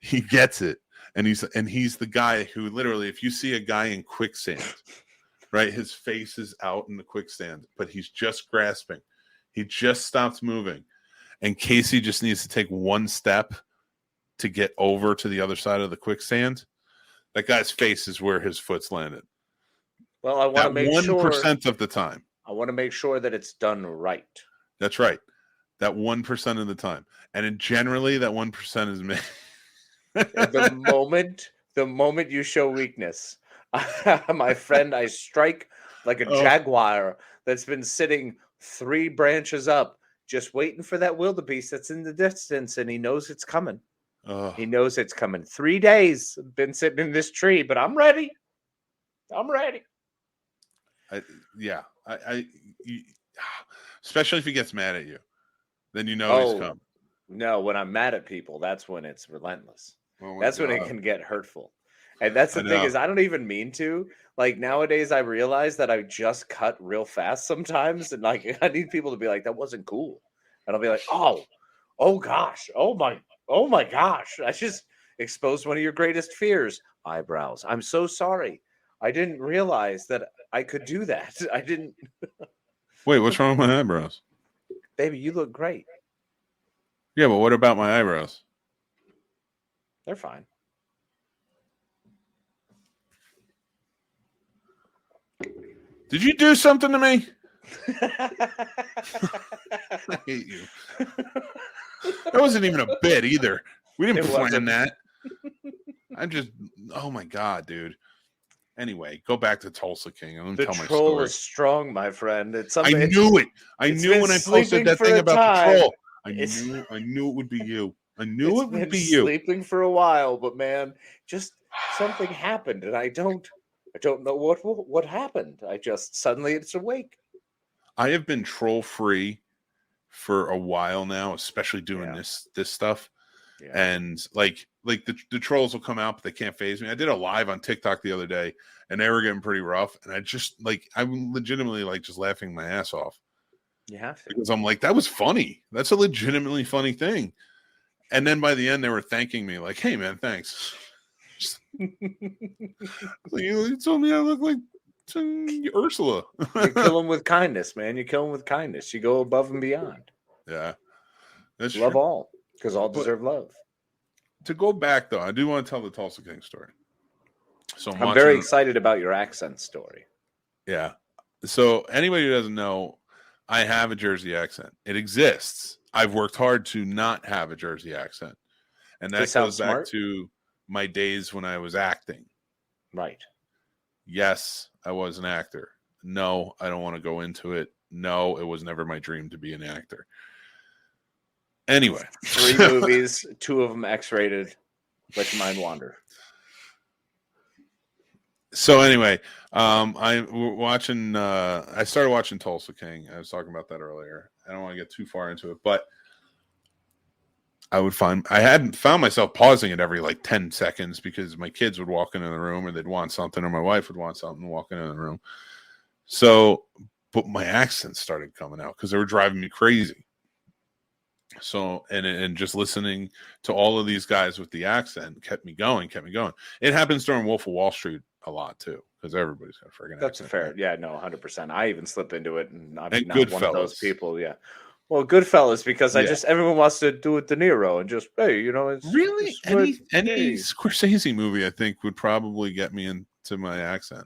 he gets it, and he's the guy who literally, if you see a guy in quicksand, right, his face is out in the quicksand, but he's just grasping, he just stops moving, and Casey just needs to take one step to get over to the other side of the quicksand. That guy's face is where his foot's landed. Well, I want to make 1% of the time. I want to make sure that it's done right. That's right. That 1% of the time. And generally, that 1% is me. The moment you show weakness, my friend, I strike like a jaguar that's been sitting 3 branches up, just waiting for that wildebeest that's in the distance, and he knows it's coming. He knows it's coming. 3 days been sitting in this tree, but I'm ready. Especially if he gets mad at you. Then you know he's coming. No, when I'm mad at people, that's when it's relentless. That's when it can get hurtful. And that's the thing is I don't even mean to. Like nowadays I realize that I just cut real fast sometimes. And like I need people to be like, that wasn't cool. And I'll be like, oh gosh. Oh my gosh. I just exposed one of your greatest fears. Eyebrows. I'm so sorry. I didn't realize that I could do that. I didn't. Wait, what's wrong with my eyebrows? Baby, you look great. Yeah, but what about my eyebrows? They're fine. Did you do something to me? I hate you. That wasn't even a bit either. We didn't plan that. Oh my God, dude. Anyway, go back to Tulsa King and let me tell my troll story. is strong, my friend. I knew it. I knew when I posted that thing about the troll. I knew it would be you. I knew it would be you. Sleeping for a while, but man, just something happened, and I don't know what happened. I just suddenly it's awake. I have been troll free for a while now, especially doing this stuff. Yeah. And like the trolls will come out, but they can't phase me. I did a live on TikTok the other day, and they were getting pretty rough. And I'm legitimately just laughing my ass off. You have to, because I'm like, that was funny. That's a legitimately funny thing. And then by the end, they were thanking me, like, "Hey man, thanks." You told me I look like Ursula. You kill them with kindness, man. You kill them with kindness. You go above and beyond. Yeah, that's love true. all, because all deserve love. To go back though, I do want to tell the Tulsa King story. So I'm very excited about your accent story. Yeah. So anybody who doesn't know, I have a Jersey accent. It exists. I've worked hard to not have a Jersey accent, and that goes back to my days when I was acting. Right. Yes, I was an actor. No, I don't want to go into it. No, it was never my dream to be an actor. Anyway. 3 movies, 2 of them X-rated. Let your mind wander. So anyway, I started watching Tulsa King. I was talking about that earlier. I don't want to get too far into it, but I hadn't found myself pausing it every 10 seconds because my kids would walk into the room or they'd want something, or my wife would want something and walk into the room. So, but my accent started coming out because they were driving me crazy. So, and just listening to all of these guys with the accent kept me going. It happens during Wolf of Wall Street a lot too, because everybody's got a friggin' accent. That's fair. Right? Yeah, no, 100%. I even slip into it, and I'm not Goodfellas. One of those people. Yeah. Well, Goodfellas, because everyone wants to do it De Niro and just, hey, it's really any Scorsese movie I think would probably get me into my accent.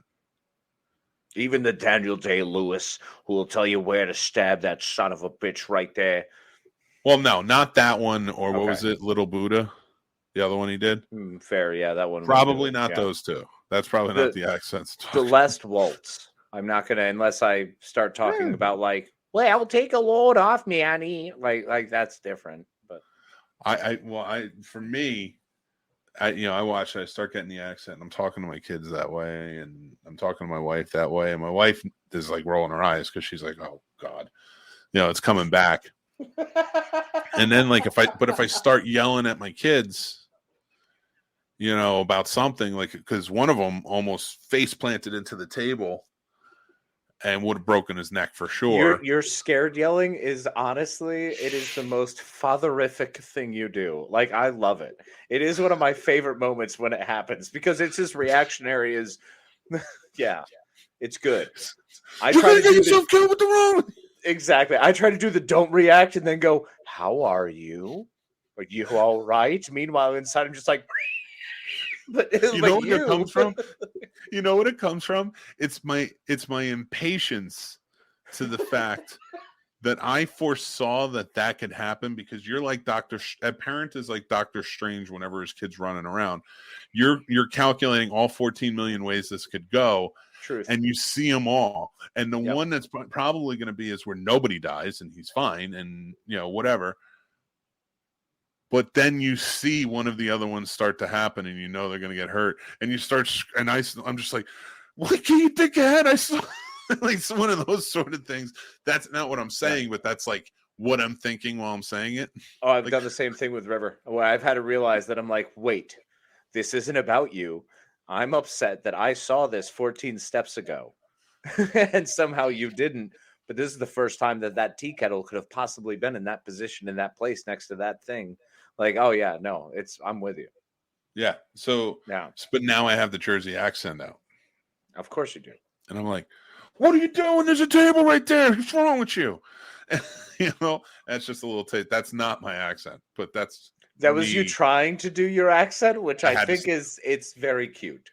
Even the Daniel Day-Lewis, who will tell you where to stab that son of a bitch right there. Well, no, not that one. Or what was it? Little Buddha, the other one he did. Fair, yeah, that one. Probably not those two. That's probably not the accents. The Last Waltz. I'm not gonna unless I start talking about well, take a load off me, Annie. Like that's different. But I watch it, I start getting the accent, and I'm talking to my kids that way, and I'm talking to my wife that way, and my wife is rolling her eyes because she's like, oh God, it's coming back. And then if I start yelling at my kids, about something, because one of them almost face planted into the table and would have broken his neck for sure. Your scared yelling is honestly, it is the most fatherific thing you do. I love it. It is one of my favorite moments when it happens because it's just reactionary as yeah, it's good. I try to get yourself killed with the wrong. Exactly. I try to do the don't react and then go, how are you? Are you all right? Meanwhile, inside I'm just like, but you know what it comes from? You know what it comes from? It's my impatience to the fact that I foresaw that could happen, because you're like a parent is like Dr. Strange whenever his kid's running around. You're calculating all 14 million ways this could go. Truth. And you see them all. And the one that's probably going to be is where nobody dies and he's fine and whatever. But then you see one of the other ones start to happen, and they're going to get hurt, and you start, and I'm just like, why can't you think ahead? I saw it's one of those sort of things. That's not what I'm saying, but that's what I'm thinking while I'm saying it. Oh, I've done the same thing with River. Well, I've had to realize that I'm like, wait, this isn't about you. I'm upset that I saw this 14 steps ago, and somehow you didn't. But this is the first time that tea kettle could have possibly been in that position, in that place next to that thing. Oh yeah, no, I'm with you. Yeah. So now, but now I have the Jersey accent out. Of course you do. And I'm like, what are you doing? There's a table right there. What's wrong with you? And, that's just a little taste. That's not my accent, but that was you trying to do your accent, which I think it's very cute.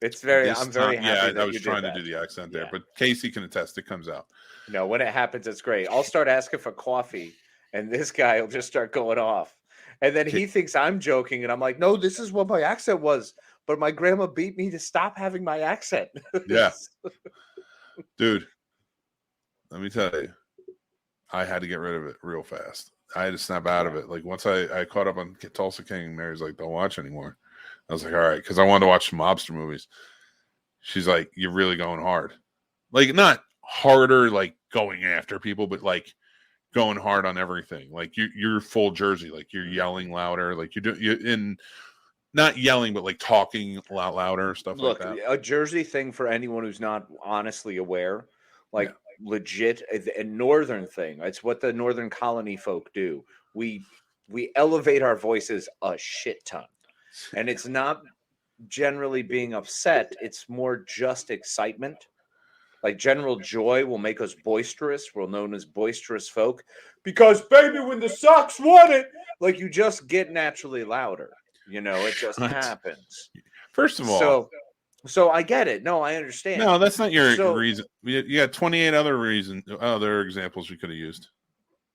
It's very. I'm very happy. Yeah, I was trying to do the accent there, but Casey can attest. It comes out. No, when it happens, it's great. I'll start asking for coffee, and this guy will just start going off. And then he thinks I'm joking, and I'm like, no, this is what my accent was. But my grandma beat me to stop having my accent. Yeah. Dude, let me tell you, I had to get rid of it real fast. I had to snap out of it. Like, once I caught up on Tulsa King, Mary's like, don't watch anymore. I was like, all right, because I wanted to watch some mobster movies. She's like, you're really going hard. Like, not harder, like going after people, but like going hard on everything. Like, you're full Jersey. Like, you're yelling louder. Like, not yelling, but like talking a lot louder, stuff like that. A Jersey thing for anyone who's not honestly aware, like legit, a northern thing. It's what the northern colony folk do. We elevate our voices a shit ton, and it's not generally being upset. It's more just excitement. Like general joy will make us boisterous. We're known as boisterous folk because, baby, when the Sox won it, like you just get naturally louder. You know, it just happens. First of all, so I get it. No, I understand. No, that's not your reason. You got 28 other examples you could have used.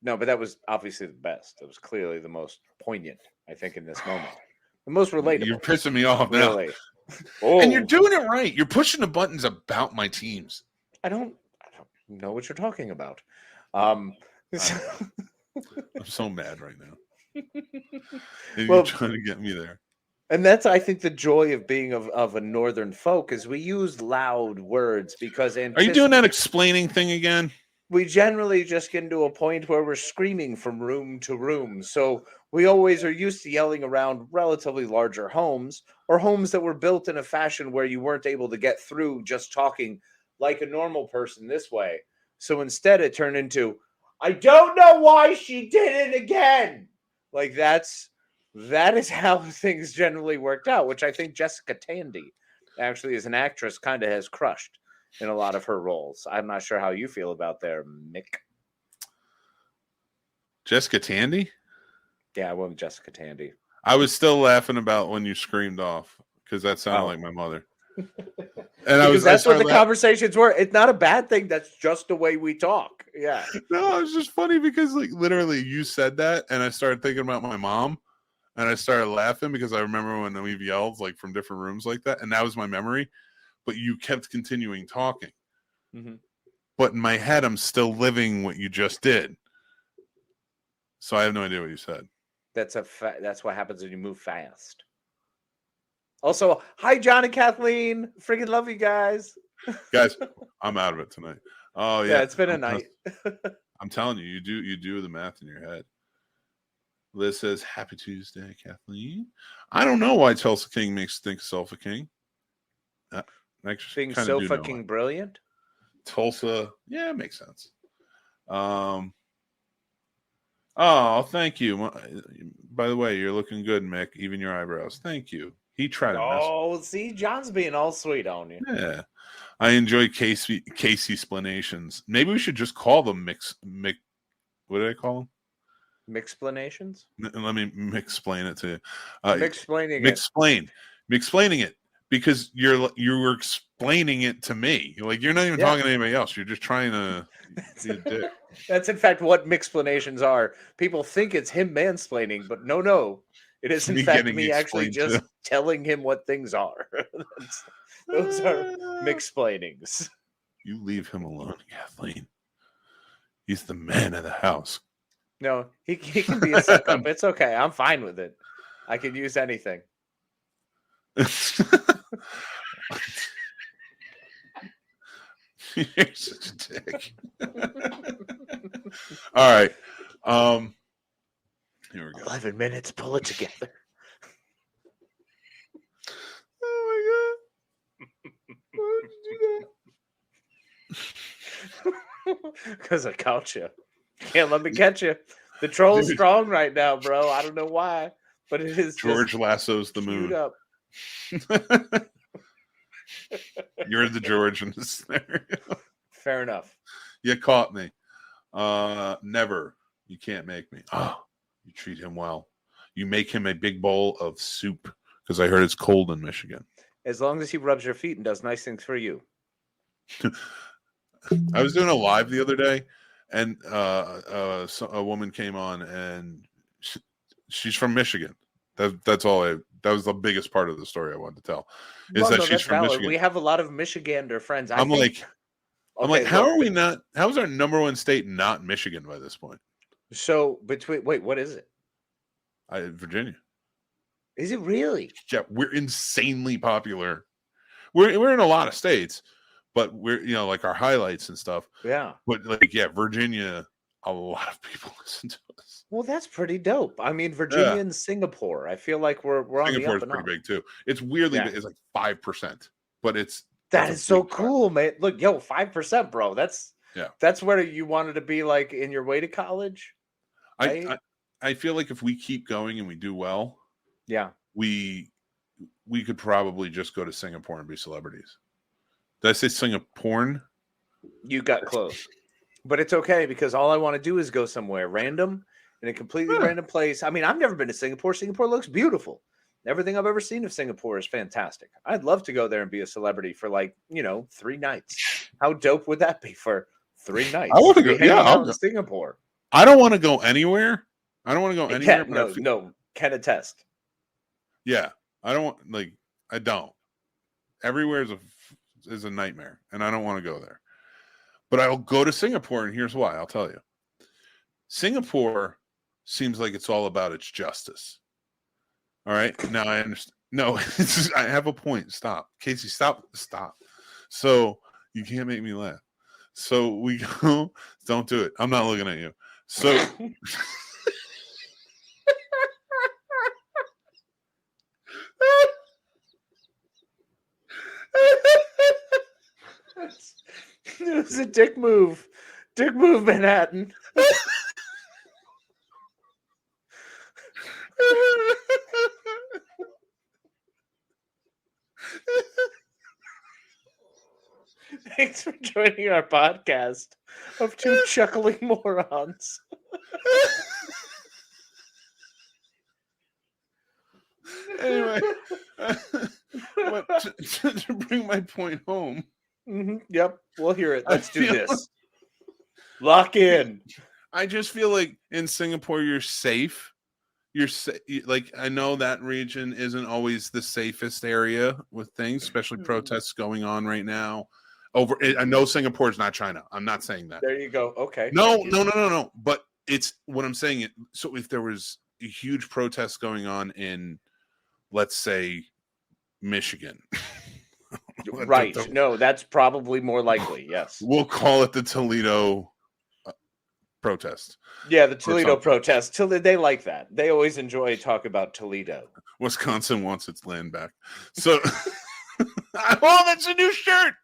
No, but that was obviously the best. It was clearly the most poignant, I think, in this moment. The most relatable. You're pissing me off really. now. Oh. And you're doing it right. You're pushing the buttons about my teams. I don't know what you're talking about. I'm so mad right now. Well, you're trying to get me there. And that's, I think, the joy of being of a northern folk is we use loud words because Are you doing that explaining thing again? We generally just get into a point where we're screaming from room to room. So we always are used to yelling around relatively larger homes or homes that were built in a fashion where you weren't able to get through just talking like a normal person this way. So instead it turned into, I don't know why she did it again. Like that is how things generally worked out, which I think Jessica Tandy actually as an actress kind of has crushed in a lot of her roles. I'm not sure how you feel about there, Mick. Jessica Tandy? Yeah, I went with Jessica Tandy. I was still laughing about when you screamed off because that sounded like my mother. And that's what the conversations were. It's not a bad thing. That's just the way we talk. Yeah. No, it was just funny because like literally you said that and I started thinking about my mom and I started laughing because I remember when we've yelled like from different rooms like that. And that was my memory. But you kept continuing talking. Mm-hmm. But in my head, I'm still living what you just did. So I have no idea what you said. That's what happens when you move fast. Also, hi, John and Kathleen. Freaking love you guys. Guys, I'm out of it tonight. Oh, yeah. It's been a night. I'm telling you, you do the math in your head. Liz says, Happy Tuesday, Kathleen. I don't know why Tulsa King makes think self a king. Being so fucking brilliant. Tulsa, yeah, it makes sense. Oh, thank you. By the way, you're looking good, Mick. Even your eyebrows. Thank you. He tried to mess. Oh, see, John's being all sweet on you. Yeah, I enjoy Casey explanations. Maybe we should just call them Mick. What did I call them? Mixplanations? Let me explain it to you. Explaining it because you were explaining it to me. Like you're not even talking to anybody else. You're just trying to be a dick. That's in fact what mixplanations are. People think it's him mansplaining, but no. It is in fact me actually just telling him what things are. Those are mixplainings. You leave him alone, Kathleen. He's the man of the house. No, he can be a suck-up. It's okay. I'm fine with it. I can use anything. You're such a dick. All right. Here we go. 11 minutes. Pull it together. Oh my god. Why did you do that? Because I caught you. Can't let me catch you. The troll's strong right now, bro. I don't know why, but it is. George lassos the moon. Up. You're the George in this scenario. Fair enough. You caught me. Never. You can't make me. Oh, you treat him well. You make him a big bowl of soup because I heard it's cold in Michigan. As long as he rubs your feet and does nice things for you. I was doing a live the other day, and a woman came on, and she's from Michigan. That's all. That was the biggest part of the story I wanted to tell. Is that she's from Michigan? We have a lot of Michigander friends. I'm like, how are we not? How is our number one state not Michigan by this point? So what is it? Virginia. Is it really? Yeah, we're insanely popular. We're in a lot of states, but we're like our highlights and stuff. Yeah. But Virginia, a lot of people listen to us. Well, that's pretty dope. I mean, Virginia and Singapore. I feel like we're on the up and up. Singapore's pretty big too. It's weirdly big. It's like 5%, but that is so cool, man. Look, 5%, bro. That's where you wanted to be like in your way to college. Right? I feel like if we keep going and we do well, we could probably just go to Singapore and be celebrities. Did I say Singapore? You got close. But it's okay because all I want to do is go somewhere random in a completely random place. I mean, I've never been to Singapore. Singapore looks beautiful. Everything I've ever seen of Singapore is fantastic. I'd love to go there and be a celebrity for 3 nights. How dope would that be for 3 nights? I want to go. I'll go to Singapore. I don't want to go anywhere. No, can attest. Yeah, I don't want I don't. Everywhere is a nightmare, and I don't want to go there. But I'll go to Singapore, and here's why. I'll tell you. Singapore seems like it's all about its justice. All right, now I understand. No, I have a point. Stop, Casey. Stop. So you can't make me laugh. So we go. Don't do it. I'm not looking at you. So. It was a dick move. Dick move, Manhattan. Thanks for joining our podcast of two chuckling morons. Anyway, to bring my point home. Mm-hmm. Yep, we'll hear it. Let's do this. Lock in. I just feel like in Singapore, you're safe. I know that region isn't always the safest area with things, especially protests going on right now. I know Singapore is not China. I'm not saying that. There you go. Okay. No. But it's what I'm saying. So if there was a huge protest going on in, let's say, Michigan. Right. No, that's probably more likely. Yes. We'll call it the Toledo protest. Yeah, the Toledo protest. They like that. They always enjoy talk about Toledo. Wisconsin wants its land back. So, that's a new shirt.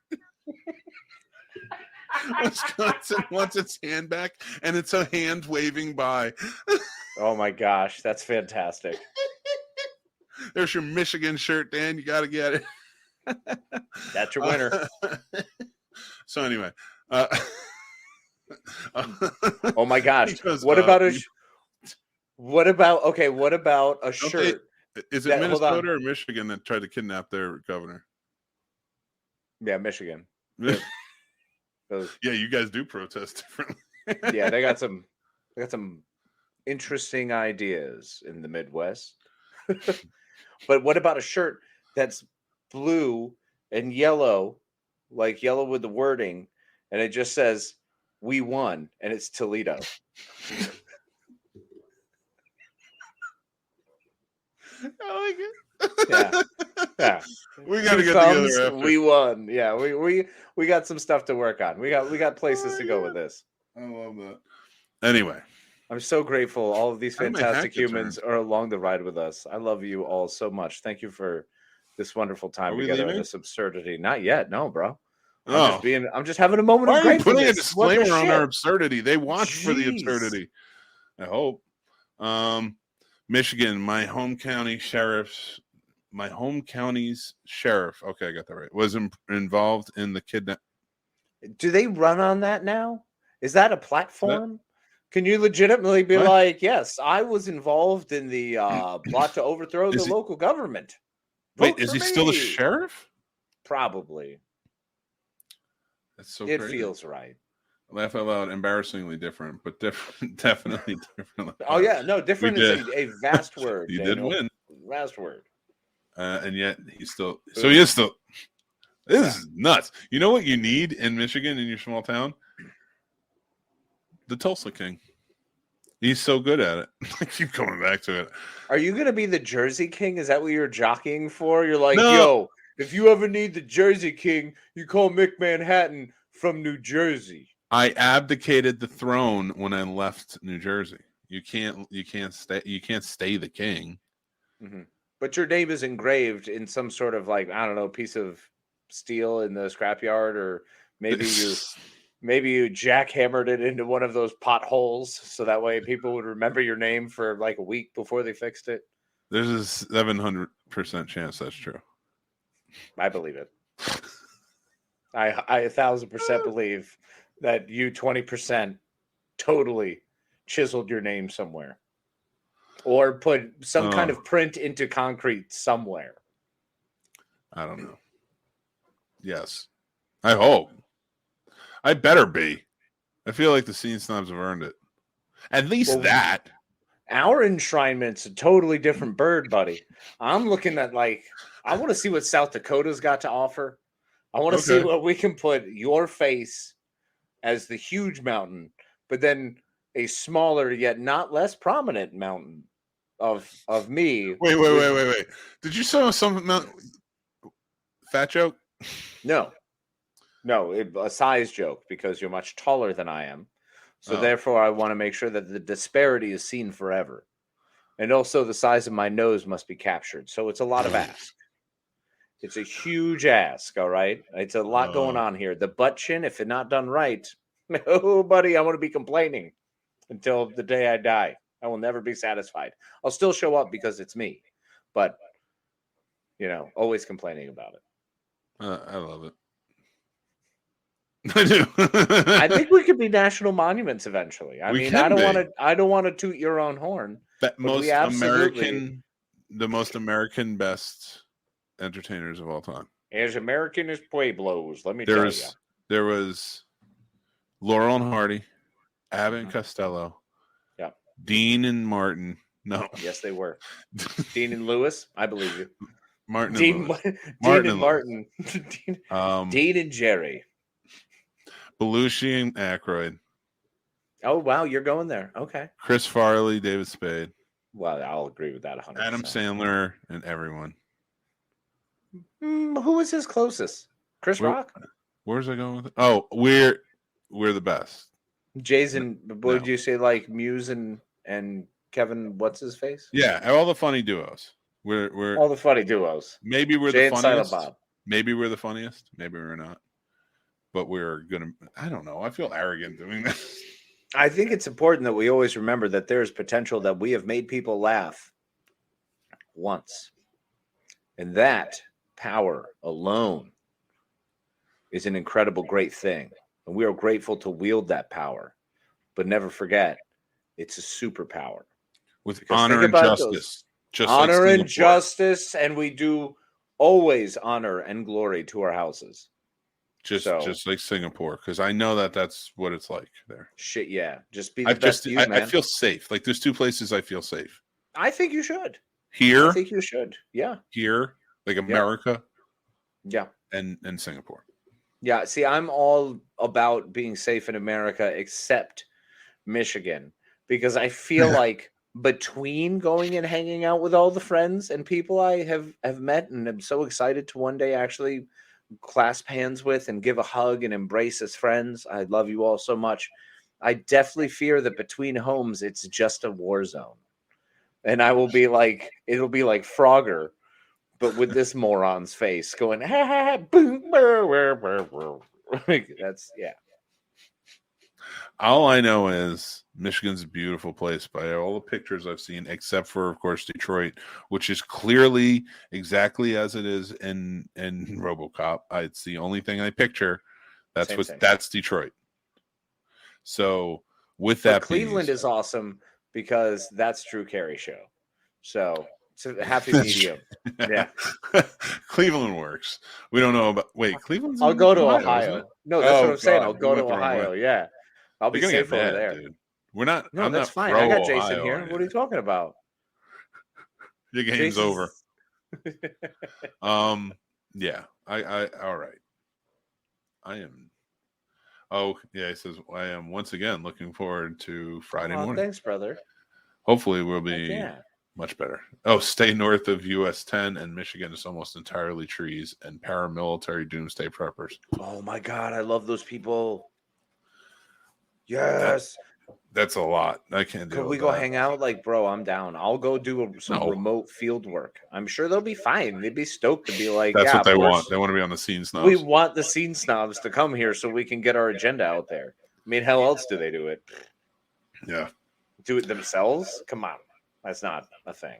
Wisconsin wants its hand back, and it's a hand waving by. Oh my gosh, that's fantastic. There's your Michigan shirt, Dan. You got to get it. That's your winner. So anyway, oh my gosh! What about a shirt? Is it Minnesota or Michigan that tried to kidnap their governor? Yeah, Michigan. Yeah, you guys do protest differently. Yeah, they got some interesting ideas in the Midwest. But what about a shirt that's blue and yellow, like yellow with the wording, and it just says "We won," and it's Toledo. I like it. Yeah. We got to get together after. We won. Yeah, we got some stuff to work on. We got places to go with this. I love that. Anyway, I'm so grateful all of these fantastic humans are along the ride with us. I love you all so much. Thank you for this wonderful time together in this absurdity. Not yet, no, bro. I'm just having a moment of gratefulness. Putting a disclaimer on our absurdity. They watch for the absurdity. I hope. Michigan, my home county's sheriff. Okay, I got that right. Was involved in the kidnap. Do they run on that now? Is that a platform? Can you legitimately be like, yes, I was involved in the plot to overthrow the local government? Wait, is he still the sheriff? Probably. That's so It crazy. feels right. Laugh out loud, embarrassingly different, but different, definitely different. Oh yeah, no, different is a vast word. He Daniel. did win. Vast word. And yet he's still. So he is still. This is nuts. You know what you need in Michigan, in your small town? The Tulsa King. He's so good at it. I keep coming back to it. Are you going to be the Jersey King? Is that what you're jockeying for? You're like, No. yo, if you ever need the Jersey King, you call Mick Manhattan from New Jersey. I abdicated the throne when I left New Jersey. You can't stay the king. Mm-hmm. But your name is engraved in some sort of like, I don't know, piece of steel in the scrapyard, or maybe you jackhammered it into one of those potholes so that way people would remember your name for like a week before they fixed it. There's a 700% chance that's true. I believe it. I 1,000% believe that you 20% totally chiseled your name somewhere or put some kind of print into concrete somewhere. I don't know. Yes. I hope. I better be. I feel like the Scene Snobs have earned it. At least that. Our enshrinement's a totally different bird, buddy. I'm looking at I want to see what South Dakota's got to offer. I want to see what we can put your face as the huge mountain, but then a smaller yet not less prominent mountain of me. Wait. Did you say some fat joke? No, a size joke because you're much taller than I am. So therefore, I want to make sure that the disparity is seen forever. And also the size of my nose must be captured. So it's a lot of ask. It's a huge ask, all right? It's a lot going on here. The butt chin, if it's not done right, oh, buddy, I want to be complaining until the day I die. I will never be satisfied. I'll still show up because it's me. But, always complaining about it. I love it. I do. I think we could be national monuments eventually. I don't want to toot your own horn. The most American best entertainers of all time. As American as Pueblos, let me tell you. There was Laurel and Hardy, Abbott and Costello, Dean and Martin. No. Yes, they were. Dean and Lewis, I believe you. Dean and Jerry. Belushi and Aykroyd. Oh, wow, you're going there. Okay. Chris Farley, David Spade. Well, I'll agree with that 100%. Adam Sandler and everyone. Who was his closest? Chris Rock? Where's I going with it? Oh, we're the best. Jason, would you say like Muse and Kevin, what's his face? Yeah, all the funny duos. We're all the funny duos. Maybe we're Jay the funniest. And Bob. Maybe we're the funniest. Maybe we're not. But we're gonna. I don't know. I feel arrogant doing this. I think it's important that we always remember that there is potential that we have made people laugh once, and that power alone is an incredible, great thing, and we are grateful to wield that power. But never forget, it's a superpower with honor and justice. Just honor and justice, and we do always honor and glory to our houses. Just like Singapore, because I know that's what it's like there. Shit, yeah. Just be the best you, man. I feel safe. Like there's two places I feel safe. I think you should. Here? I think you should. Yeah. Here, like America. Yeah. And Singapore. Yeah. See, I'm all about being safe in America except Michigan, because I feel like between going and hanging out with all the friends and people I have met and I'm so excited to one day actually clasp hands with and give a hug and embrace as friends. I love you all so much. I definitely fear that between homes, it's just a war zone. And I will be like, it'll be like Frogger, but with this moron's face going, ha ha ha, boom, that's, yeah. All I know is Michigan's a beautiful place by all the pictures I've seen, except for, of course, Detroit, which is clearly exactly as it is in RoboCop. It's the only thing I picture. That's Detroit. So with that, Cleveland is awesome because that's Drew Carey show. So It's a happy medium. Yeah. Cleveland works. We don't know about. Wait, Cleveland's. I'll go to isn't Ohio. it? No, that's what I'm saying. God, I'll we go to went the wrong Ohio. way. Yeah. I'll be You're gonna safe get over mad, there. dude. We're not. No, I'm that's not fine. pro I got Jason Ohio here. or What are you talking about? The game's Jason's- over. Yeah. I all right. I am. Oh yeah, he says I am once again looking forward to Friday morning. Thanks, brother. Hopefully we'll be Yeah. much better. Oh, stay north of US 10 and Michigan is almost entirely trees and paramilitary doomsday preppers. Oh my God, I love those people. Yes. That's a lot. I can't deal Could we with go that. hang out? Like, bro, I'm down. I'll go do some No. remote field work. I'm sure they'll be fine. They'd be stoked to be like, That's yeah, what they of course. want. They want to be on the Scene Snobs. We want the Scene Snobs to come here so we can get our agenda out there. I mean, how else do they do it? Yeah. Do it themselves? Come on. That's not a thing.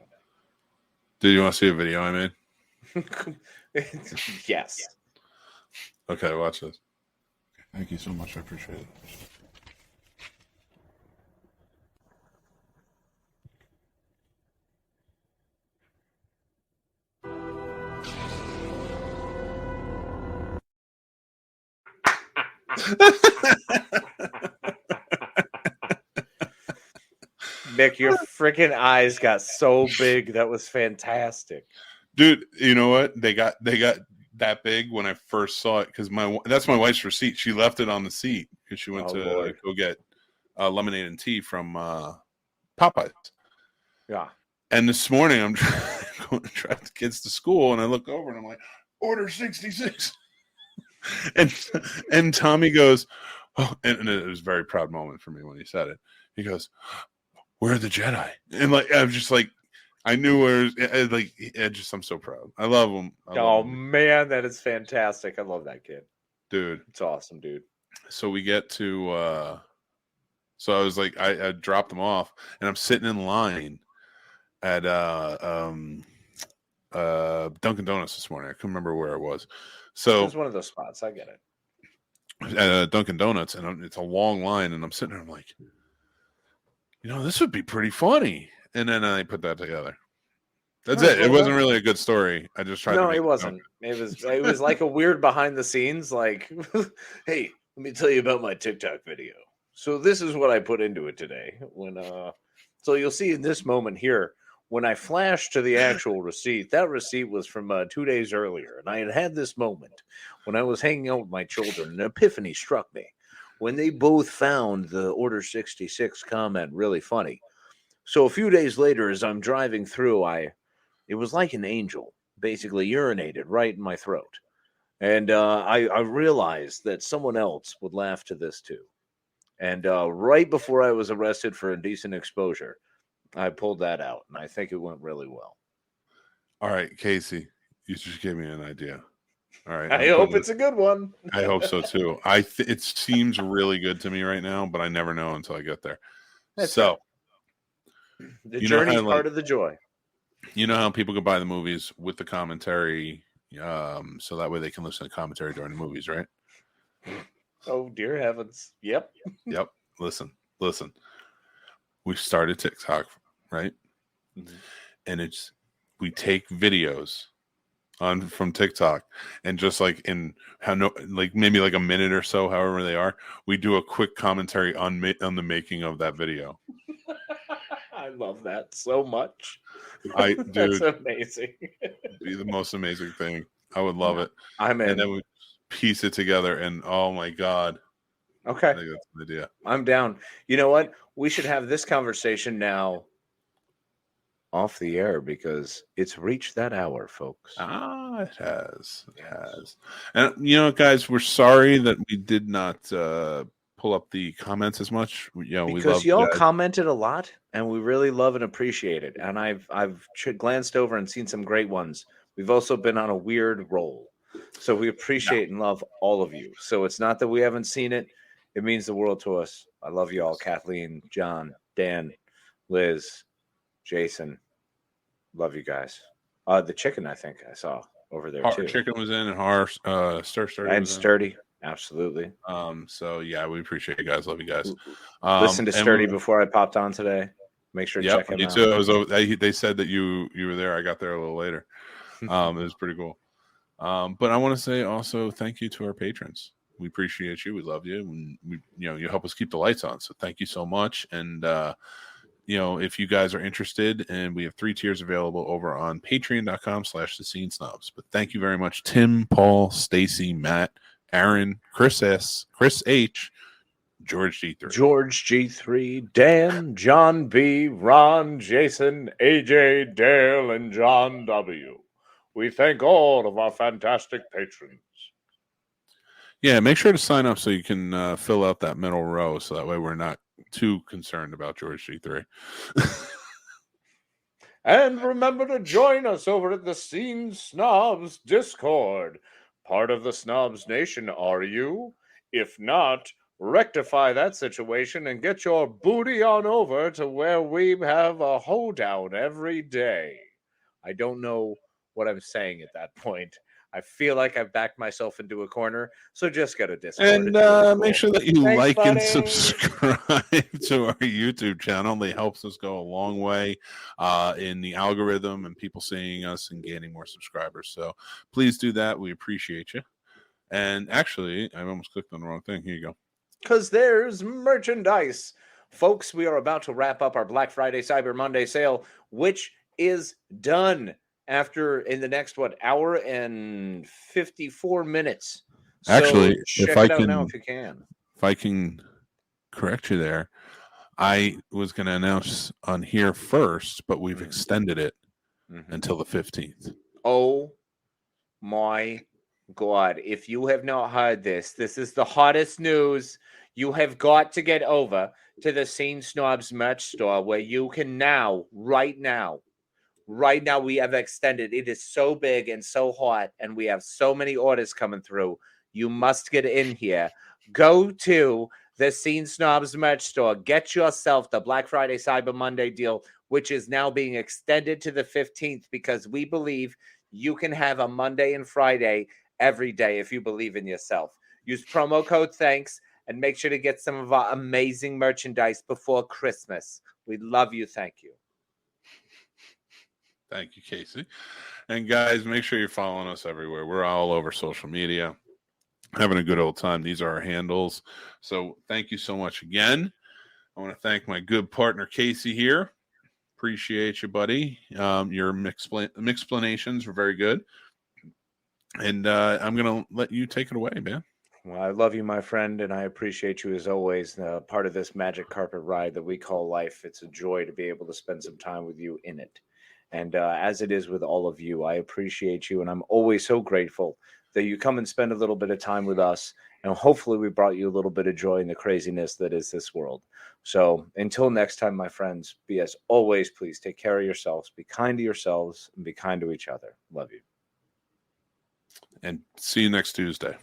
Did you want to see a video I made? Yes. Okay, watch this. Thank you so much. I appreciate it. Mick, your freaking eyes got so big. That was fantastic. Dude, you know what? They got that big when I first saw it because that's my wife's receipt. She left it on the seat because she went to go get lemonade and tea from Popeyes. Yeah. And this morning I'm going to drive the kids to school and I look over and I'm like, order 66. and Tommy goes, oh, and it was a very proud moment for me when he said it. He goes, where are the Jedi? And like I'm just like, I knew where. Like, I'm so proud. I love him. Man, that is fantastic. I love that kid, dude. It's awesome, dude. So we get to. So I was like, I dropped them off, and I'm sitting in line at Dunkin' Donuts this morning. I couldn't remember where it was. So it was one of those spots. I get it. At Dunkin' Donuts, and it's a long line, and I'm sitting there. I'm like, this would be pretty funny. And then I put that together. That's it. It wasn't really a good story. I just tried. No, it wasn't. It was like a weird behind the scenes. Like, hey, let me tell you about my TikTok video. So this is what I put into it today. So you'll see in this moment here when I flashed to the actual receipt. That receipt was from 2 days earlier, and I had this moment when I was hanging out with my children. An epiphany struck me when they both found the Order 66 comment really funny. So a few days later, as I'm driving through, it was like an angel basically urinated right in my throat. And I realized that someone else would laugh to this too. And right before I was arrested for indecent exposure, I pulled that out, and I think it went really well. All right, Casey, you just gave me an idea. All right. I hope it's a good one. I hope so too. It seems really good to me right now, but I never know until I get there. That's right. The journey's part of the joy. You know how people can buy the movies with the commentary, so that way they can listen to commentary during the movies, right? Oh, dear heavens. Yep. Yep. Listen. We started TikTok, right? Mm-hmm. And we take videos from TikTok, and just like maybe like a minute or so, however they are, we do a quick commentary on the making of that video. I love that so much. That's amazing. It'd be the most amazing thing. I would love it. I'm in. And then we piece it together, and oh my god. Okay. I think that's an idea. I'm down. You know what? We should have this conversation now off the air because it's reached that hour, folks. It has. And guys, we're sorry that we did not pull up the comments as much. Because y'all commented a lot, and we really love and appreciate it. And I've glanced over and seen some great ones. We've also been on a weird roll, so we appreciate and love all of you. So it's not that we haven't seen it; it means the world to us. I love you all, Kathleen, John, Dan, Liz, Jason. Love you guys. The chicken, I think I saw over there too. Chicken was in, and Sturdy. And Sturdy. Absolutely. So yeah, we appreciate you guys. Love you guys. Listen to Sturdy before I popped on today. Make sure to check him me out. too. They said that you were there. I got there a little later. It was pretty cool. But I want to say also thank you to our patrons. We appreciate you. We love you. And you help us keep the lights on. So thank you so much. And if you guys are interested, and we have 3 tiers available over on patreon.com/thescenesnobs. But thank you very much, Tim, Paul, Stacy, Matt, Aaron, Chris S, Chris H, George G3. George G3, Dan, John B, Ron, Jason, AJ, Dale, and John W. We thank all of our fantastic patrons. Yeah, make sure to sign up so you can fill out that middle row, so that way we're not too concerned about George G3. And remember to join us over at the Scene Snobs Discord. Part of the Snobs Nation, are you? If not, rectify that situation and get your booty on over to where we have a hoedown every day. I don't know what I'm saying at that point. I feel like I've backed myself into a corner, so just go to Discord. And really cool. make sure that you Thanks, like buddy. and subscribe to our YouTube channel. It helps us go a long way in the algorithm and people seeing us and gaining more subscribers. So please do that. We appreciate you. And actually, I almost clicked on the wrong thing. Here you go. Because there's merchandise. Folks, we are about to wrap up our Black Friday, Cyber Monday sale, which is done in the next, hour and 54 minutes. Actually, so check if it I out can, now if you can. If I can correct you there, I was going to announce on here first, but we've extended it until the 15th. Oh my God. If you have not heard this is the hottest news. You have got to get over to the Scene Snobs merch store, where you can right now, we have extended. It is so big and so hot, and we have so many orders coming through. You must get in here. Go to the Scene Snobs merch store. Get yourself the Black Friday Cyber Monday deal, which is now being extended to the 15th, because we believe you can have a Monday and Friday every day if you believe in yourself. Use promo code THANKS and make sure to get some of our amazing merchandise before Christmas. We love you. Thank you. Thank you, Casey. And guys, make sure you're following us everywhere. We're all over social media, having a good old time. These are our handles. So thank you so much again. I want to thank my good partner, Casey, here. Appreciate you, buddy. Your explanations were very good. And I'm going to let you take it away, man. Well, I love you, my friend, and I appreciate you as always. Part of this magic carpet ride that we call life. It's a joy to be able to spend some time with you in it. And as it is with all of you, I appreciate you, and I'm always so grateful that you come and spend a little bit of time with us, and hopefully we brought you a little bit of joy in the craziness that is this world. So until next time, my friends, be as always, please take care of yourselves, be kind to yourselves, and be kind to each other. Love you. And see you next Tuesday.